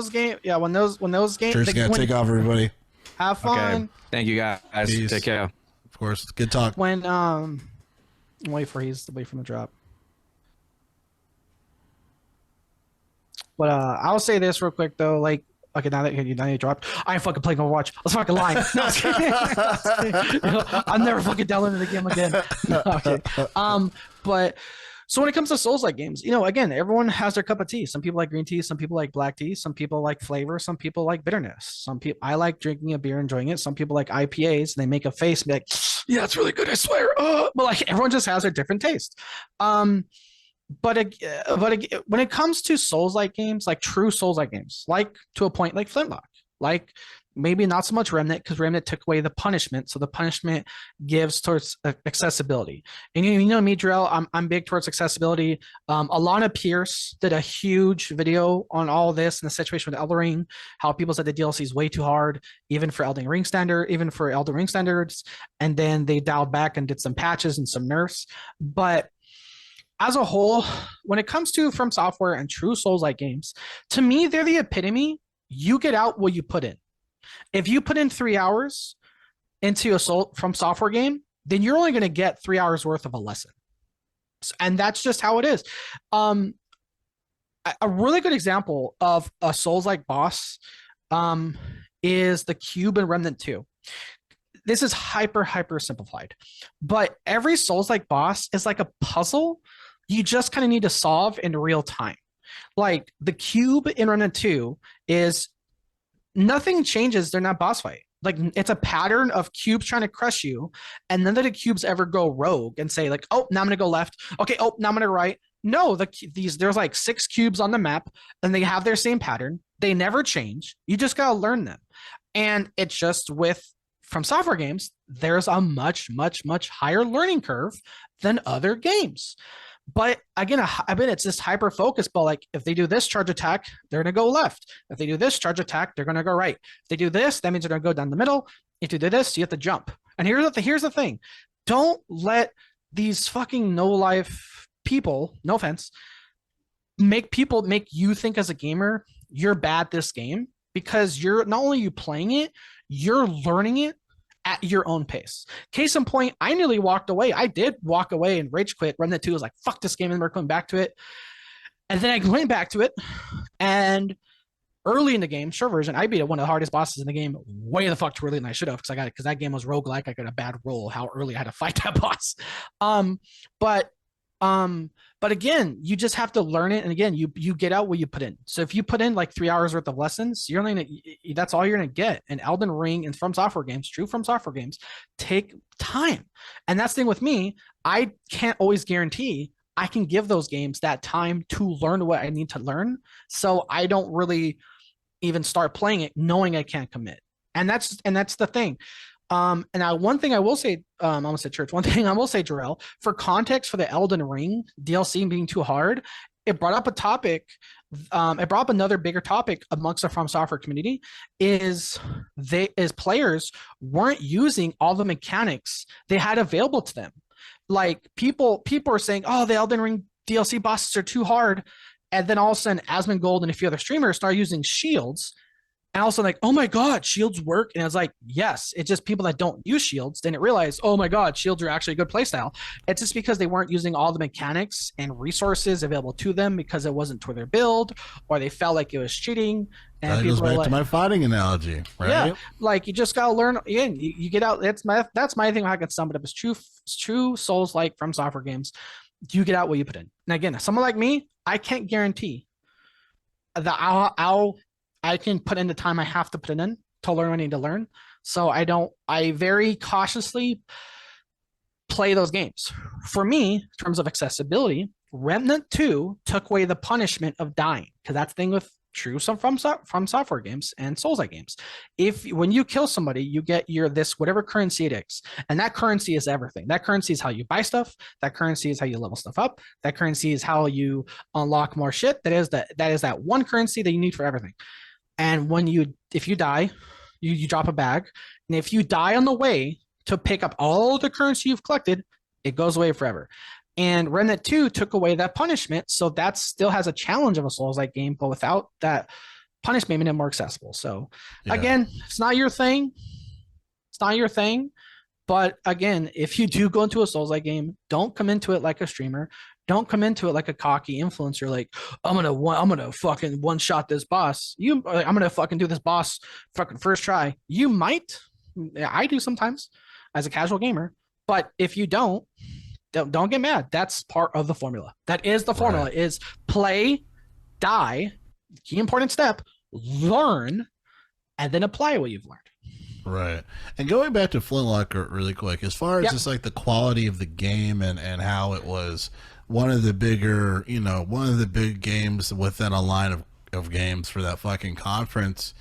games, Cheers, take off, everybody. Have fun. Okay. Thank you guys. Peace. Take care. Of course, good talk. When wait for the drop. But I'll say this real quick though, like. Okay, now that you dropped, I ain't fucking playing Overwatch. Let's fucking lie. No, I'm never fucking downloading the game again. No, okay. But so when it comes to Souls-like games, again, everyone has their cup of tea. Some people like green tea, some people like black tea, some people like flavor, some people like bitterness. I like drinking a beer, enjoying it. Some people like IPAs, and they make a face and be like, "Yeah, it's really good, I swear." But like everyone just has their different taste. But when it comes to Souls-like games, like true Souls-like games, like to a point like Flintlock, like maybe not so much Remnant, because Remnant took away the punishment, so the punishment gives towards accessibility. And you know me, Jerrell, I'm big towards accessibility. Alana Pierce did a huge video on all this and the situation with Elden Ring, how people said the DLC is way too hard, even for Elden Ring standards, and then they dialed back and did some patches and some nerfs. But as a whole, when it comes to From Software and true Souls-like games, to me, they're the epitome. You get out what you put in. If you put in 3 hours into a From Software game, then you're only going to get 3 hours worth of a lesson. And that's just how it is. A really good example of a Souls-like boss is the Cube in Remnant 2. this is hyper simplified, but every Souls-like boss is like a puzzle you just kind of need to solve in real time. Like the cube in Remnant 2 is nothing changes during that boss fight. Like it's a pattern of cubes trying to crush you, and none of the cubes ever go rogue and say like, oh, now I'm gonna go left. Okay, oh, now I'm gonna right. No, there's like 6 cubes on the map, and they have their same pattern. They never change. You just gotta learn them, and it's just with From Software games, there's a much higher learning curve than other games. But again, I mean, it's just hyper focused. But like, if they do this charge attack, they're gonna go left. If they do this charge attack, they're gonna go right. If they do this, that means they're gonna go down the middle. If you do this, you have to jump. And here's the thing: don't let these fucking no life people, no offense, make you think as a gamer you're bad at this game, because you're not only you playing it, you're learning it at your own pace. Case in point, I nearly walked away. I did walk away and rage quit. Remnant 2 was like, fuck this game, and we're going back to it. And then I went back to it, and early in the game, short version, I beat one of the hardest bosses in the game way the fuck too early than I should have, because that game was roguelike. I got a bad roll how early I had to fight that boss. But again, you just have to learn it, and again, you get out what you put in. So if you put in like 3 hours worth of lessons, you're only gonna, that's all you're gonna get. And Elden Ring and From Software games, true From Software games, take time. And that's the thing with me, I can't always guarantee I can give those games that time to learn what I need to learn. So I don't really even start playing it knowing I can't commit. And that's the thing. And one thing I will say, I almost said church. One thing I will say, Jerrell, for context for the Elden Ring DLC being too hard, it brought up a topic. It brought up another bigger topic amongst the From Software community is players weren't using all the mechanics they had available to them. Like people are saying, oh, the Elden Ring DLC bosses are too hard. And then all of a sudden, Asmongold and a few other streamers start using shields. And also like, oh my God, shields work. And I was like, yes, it's just people that don't use shields didn't realize, oh my God, shields are actually a good playstyle. It's just because they weren't using all the mechanics and resources available to them because it wasn't to their build, or they felt like it was cheating. And that goes back to my fighting analogy, right? Yeah, like you just gotta learn. Again, you get out. That's my thing. How I can sum it up is true Souls like From Software games. You get out what you put in. And again, someone like me, I can't guarantee that I can put in the time I have to put it in to learn what I need to learn. So I very cautiously play those games. For me, in terms of accessibility, Remnant 2 took away the punishment of dying, because that's the thing with true From Software games and Souls-like games. When you kill somebody, you get this whatever currency it is, and that currency is everything. That currency is how you buy stuff. That currency is how you level stuff up. That currency is how you unlock more shit. That is that one currency that you need for everything. And if you die, you drop a bag, and if you die on the way to pick up all the currency you've collected, it goes away forever. And Remnant 2 took away that punishment, so that still has a challenge of a Souls-like game, but without that punishment, making it more accessible. So again, it's not your thing. It's not your thing. But again, if you do go into a Souls-like game, don't come into it like a streamer. Don't come into it like a cocky influencer. Like, I'm gonna fucking one shot this boss. I'm gonna fucking do this boss fucking first try. You might. I do sometimes as a casual gamer. But if you don't get mad. That's part of the formula. That is the formula. Right. Is play, die, key important step, learn, and then apply what you've learned. Right. And going back to Flintlock really quick, as far as just like the quality of the game and how it was one of the big games within a line of games for that fucking conference,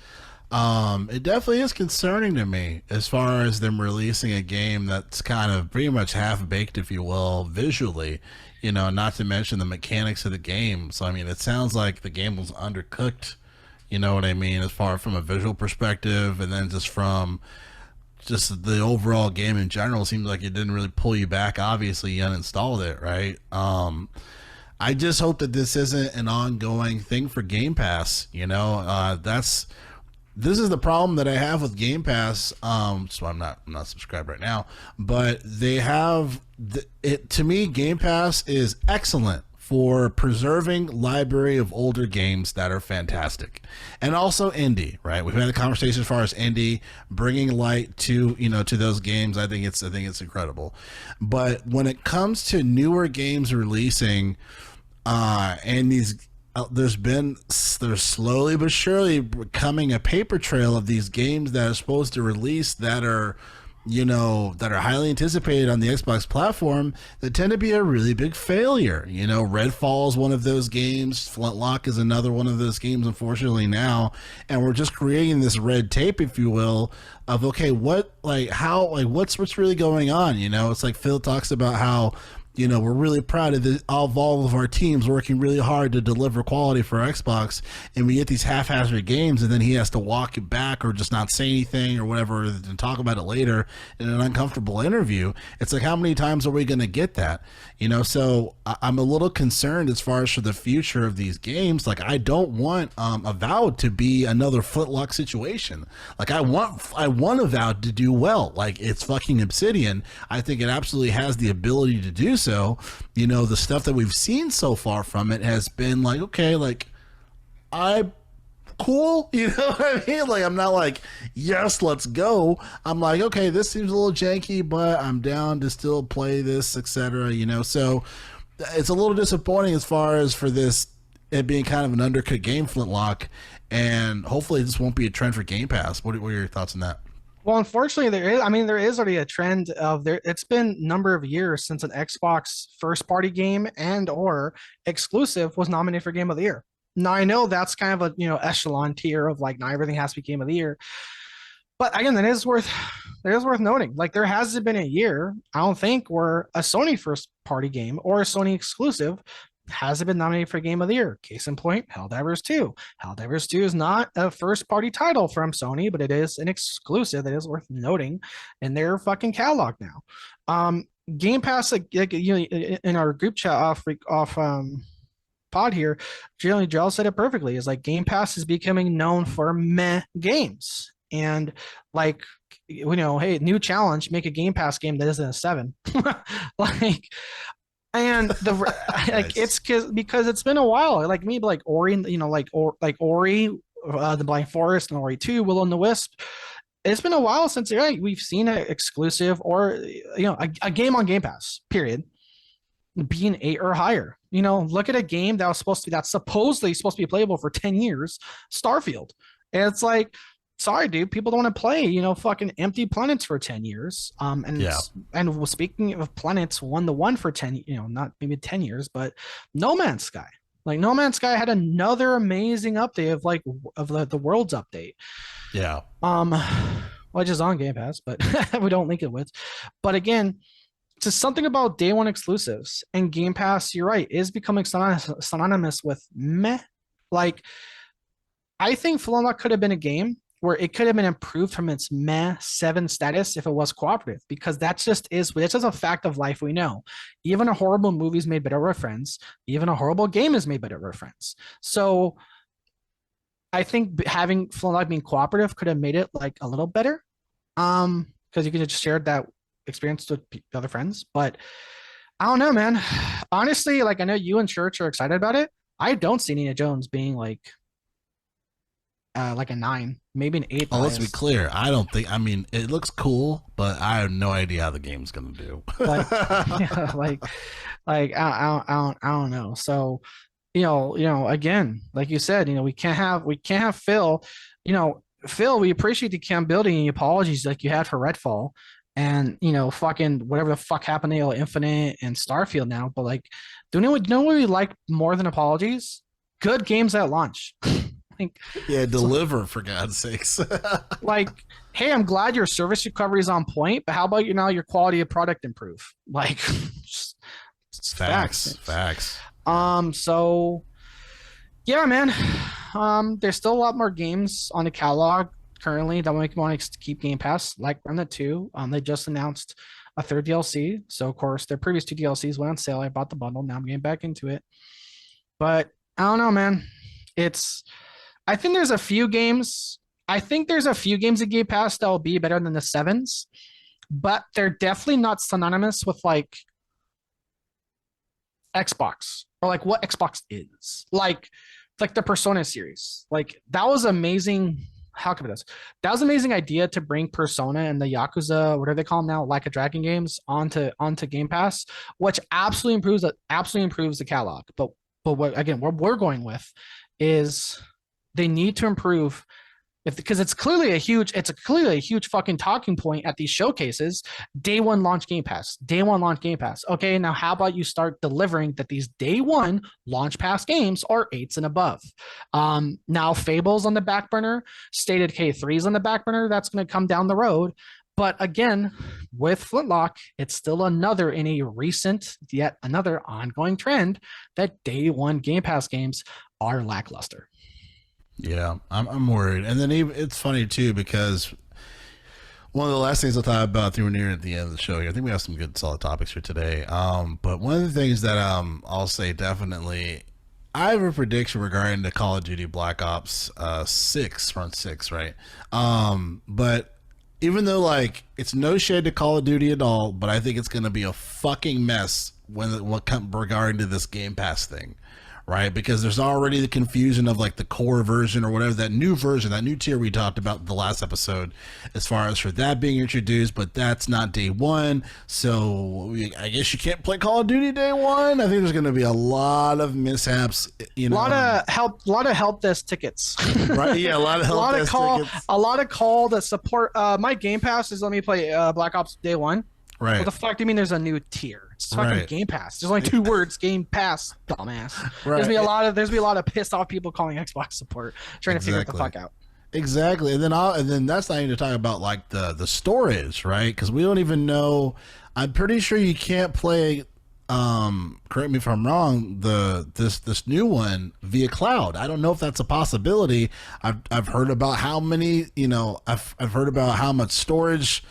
it definitely is concerning to me as far as them releasing a game that's kind of pretty much half-baked, if you will, visually, not to mention the mechanics of the game. So, I mean, it sounds like the game was undercooked, you know what I mean, as far from a visual perspective, and then just from the overall game in general, seems like it didn't really pull you back. Obviously, you uninstalled it, right? I just hope that this isn't an ongoing thing for Game Pass. This is the problem that I have with Game Pass. So I'm not subscribed right now, but they have it. To me, Game Pass is excellent for preserving library of older games that are fantastic, and also indie. Right, we've had a conversation as far as indie bringing light to to those games. I think it's incredible. But when it comes to newer games releasing, and these. There's slowly but surely becoming a paper trail of these games that are supposed to release that are highly anticipated on the Xbox platform that tend to be a really big failure. Redfall is one of those games. Flintlock is another one of those games, unfortunately, now. And we're just creating this red tape, if you will, of, okay, what's really going on? It's like Phil talks about how, we're really proud of all of our teams working really hard to deliver quality for Xbox, and we get these haphazard games, and then he has to walk it back or just not say anything or whatever and talk about it later in an uncomfortable interview. It's like, how many times are we going to get that? So I'm a little concerned as far as for the future of these games. Like, I don't want Avowed to be another Flintlock situation. Like, I want Avowed to do well. Like, it's fucking Obsidian. I think it absolutely has the ability to do so. The stuff that we've seen so far from it has been like, okay, like, cool, you know what I mean? Like, I'm not like, yes, let's go. I'm like, okay, this seems a little janky, but I'm down to still play this, etc. So it's a little disappointing as far as for this it being kind of an undercut game, Flintlock, and hopefully this won't be a trend for Game Pass. What are your thoughts on that? Well, unfortunately, there is already a trend of there. It's been a number of years since an Xbox first-party game and or exclusive was nominated for Game of the Year. Now, I know that's kind of a echelon tier of like not everything has to be Game of the Year, but again, that is worth noting. Like, there hasn't been a year, I don't think, where a Sony first-party game or a Sony exclusive hasn't been nominated for Game of the Year. Case in point, Helldivers 2. Helldivers 2 is not a first-party title from Sony, but it is an exclusive that is worth noting in their fucking catalog now. Game Pass, in our group chat off pod here, Jerrell said it perfectly. Is like Game Pass is becoming known for meh games, and like, hey, new challenge, make a Game Pass game that isn't a 7. Like, and like, it's because it's been a while. Like me, like Ori, like Ori, the Blind Forest, and Ori 2, Will and the Wisp. It's been a while since we've seen an exclusive or a game on Game Pass, period, being 8 or higher. Look at a game that's supposedly supposed to be playable for 10 years, Starfield. And it's like, sorry, dude, people don't want to play, fucking empty planets for 10 years. And speaking of planets, 1-to-1 for 10, not maybe 10 years, but No Man's Sky. Like, No Man's Sky had another amazing update of the world's update. Yeah. Which is on Game Pass, but we don't link it with. But again, just something about day one exclusives and Game Pass, you're right, is becoming synonymous with meh. Like, I think Flintlock could have been a game where it could have been improved from its meh 7 status if it was cooperative, because that's just a fact of life we know. Even a horrible movie is made better with friends. Even a horrible game is made better with friends. So I think having Flintlock being cooperative could have made it like a little better, because you could have just shared that experience with other friends. But I don't know, man. Honestly, like, I know you and Church are excited about it. I don't see Indiana Jones being like a 9, maybe an 8. Oh, let's be clear. I don't think. I mean, it looks cool, but I have no idea how the game's gonna do. Like, yeah, I don't know. So, again, like you said, we can't have Phil. Phil, we appreciate the accountability and the apologies like you had for Redfall, and fucking whatever the fuck happened to Halo Infinite and Starfield now. But like, do you know what we like more than apologies? Good games at launch. Like, yeah, deliver, for God's sakes. Like, hey, I'm glad your service recovery is on point, but how about your quality of product improve? Like, just facts. So yeah, man. There's still a lot more games on the catalog currently that make me want to keep Game Pass, like Remnant 2. They just announced a 3rd DLC. So of course their previous 2 DLCs went on sale. I bought the bundle. Now I'm getting back into it. But I don't know, man. I think there's a few games in Game Pass that will be better than the 7s, but they're definitely not synonymous with like Xbox or like what Xbox is. Like the Persona series. Like that was amazing. How can I put this? That was an amazing idea to bring Persona and the Yakuza, whatever they call them now, like a Dragon games onto Game Pass, which absolutely improves the catalog. But what we're going with is they need to improve because it's clearly a huge fucking talking point at these showcases. Day one launch Game Pass. Okay, now how about you start delivering that these day one launch pass games are 8s and above. Now Fable's on the back burner, Stated K3's on the back burner. That's going to come down the road. But again, with Flintlock, it's still another ongoing trend that day one Game Pass games are lackluster. Yeah, I'm worried. And then it's funny too, because one of the last things I thought about, we're near at the end of the show here. I think we have some good solid topics here today. But one of the things that I'll say definitely, I have a prediction regarding the Call of Duty Black Ops 6, front 6, right? But even though like it's no shade to Call of Duty at all, but I think it's going to be a fucking mess what comes regarding to this Game Pass thing. Right, because there's already the confusion of like the core version or whatever, that new version, that new tier we talked about the last episode, as far as for that being introduced, but that's not day one. So I guess you can't play Call of Duty day one. I think there's going to be a lot of mishaps. You know, a lot of help desk tickets. Right? Yeah, a lot of help desk tickets. A lot of call to support. My Game Pass is let me play Black Ops day one. Right. What the fuck do you mean there's a new tier? It's fucking Right. Game Pass. There's only 2 words, Game Pass, dumbass. Right. There's be a lot of pissed off people calling Xbox support, trying to figure it the fuck out. Exactly. And then that's not even to talk about like the storage, right? Because we don't even know. I'm pretty sure you can't play correct me if I'm wrong, this new one via cloud. I don't know if that's a possibility. I've heard about how many, I've heard about how much storage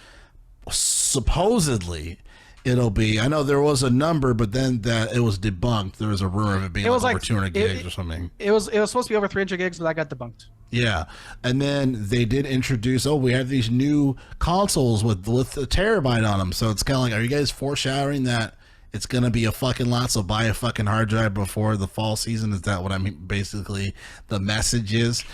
supposedly it'll be. I know there was a number, but then that it was debunked. There was a rumor of it being over 200 gigs or something. It was supposed to be over 300 gigs, but that got debunked. Yeah, and then they did introduce. We have these new consoles with a terabyte on them. So it's kind of like, are you guys foreshadowing that it's gonna be a fucking lot? So buy a fucking hard drive before the fall season. Is that what I mean? Basically, the message is,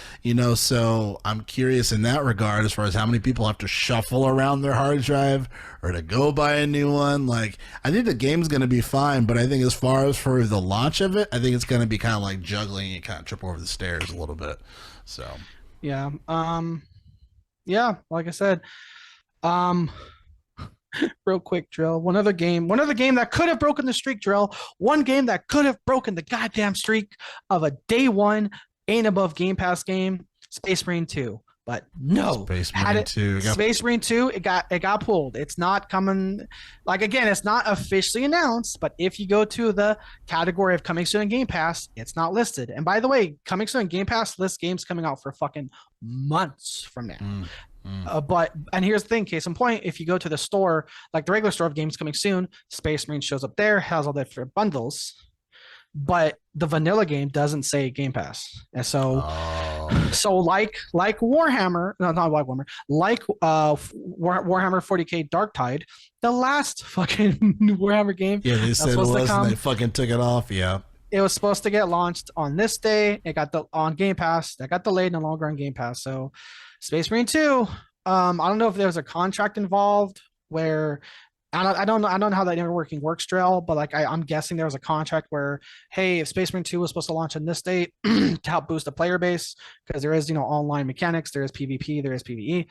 So I'm curious in that regard, as far as how many people have to shuffle around their hard drive or to go buy a new one. Like, I think the game's gonna be fine, but I think as far as for the launch of it, I think it's gonna be kind of like juggling. You kind of trip over the stairs a little bit. So yeah, like I said, real quick, Jerrell. One other game that could have broken the streak, Jerrell. One game that could have broken the goddamn streak of a day one ain't above Game Pass game, Space Marine 2. But no, Space Marine 2. Space Marine 2, it got pulled. It's not coming. Like, again, it's not officially announced, but if you go to the category of coming soon in Game Pass, it's not listed. And by the way, coming soon in Game Pass lists games coming out for fucking months from now. And here's the thing, case in point, if you go to the store, like the regular store of games coming soon, Space Marine shows up there, has all the different bundles, but the vanilla game doesn't say Game Pass. And so like Warhammer, no, not like Warhammer, like Warhammer 40K Darktide, the last fucking Warhammer game. Yeah, they said it was, and they fucking took it off. Yeah. It was supposed to get launched on this day. It got on Game Pass. That got delayed, no longer on Game Pass. So Space Marine 2, I don't know if there was a contract involved where I don't know how that networking works, Jerrell, but like I'm guessing there was a contract where, hey, if Space Marine 2 was supposed to launch on this date to help boost the player base, because there is, online mechanics, there is PvP, there is PvE.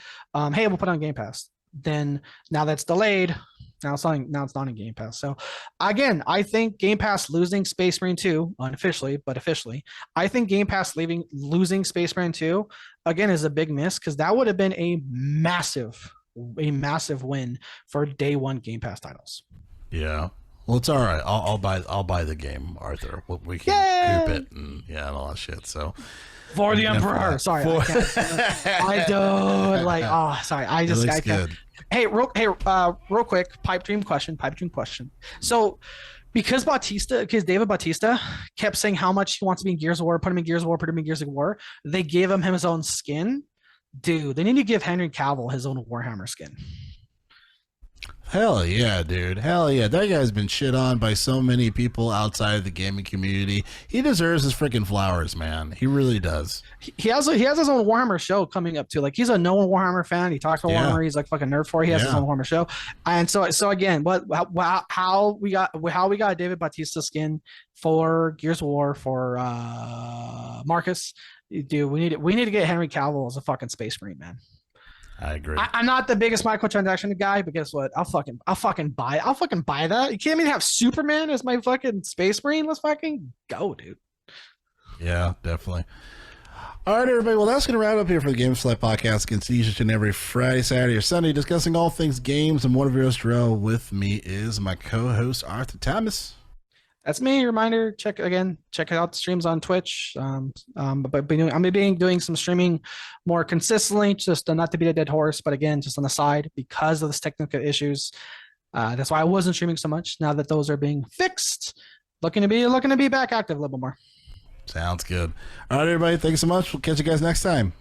Hey, we'll put it on Game Pass. Then now that's delayed. Now it's not in Game Pass. So again, I think Game Pass losing Space Marine 2 unofficially, but officially, I think Game Pass losing Space Marine 2 again is a big miss, because that would have been a massive win for day one Game Pass titles. Yeah. Well, it's all right. I'll buy the game, Arthur. We can coop it and all that shit. So for the Emperor. Sorry, I don't like. Oh, sorry. I can't. Hey, real quick, pipe dream question. So, because David Bautista kept saying how much he wants to be in Gears of War, put him in Gears of War, they gave him his own skin. Dude, they need to give Henry Cavill his own Warhammer skin. Hell yeah, dude. Hell yeah. That guy's been shit on by so many people outside of the gaming community. He deserves his freaking flowers, man. He really does. He has his own Warhammer show coming up too. Like he's a known Warhammer fan. He talks about Warhammer. He's like fucking nerd for it. He has his own Warhammer show. And so again, how we got David Bautista skin for Gears of War for Marcus. Dude, we need to get Henry Cavill as a fucking Space Marine, man. I agree. I'm not the biggest microtransaction guy, but guess what? I'll fucking buy it. I'll fucking buy that. You can't even have Superman as my fucking Space Marine. Let's fucking go, dude. Yeah, definitely. All right, everybody. Well, that's going to wrap up here for the Gameplay Podcast. Again, see each and every Friday, Saturday, or Sunday, discussing all things games. And one of your hosts, Jerrell. With me is my co-host, Arthur Thomas. That's me. Reminder, check out the streams on Twitch. But I'm doing some streaming more consistently, just not to beat a dead horse, but again, just on the side because of this technical issues. That's why I wasn't streaming so much. Now that those are being fixed, looking to be back active a little bit more. Sounds good. All right, everybody. Thanks so much. We'll catch you guys next time.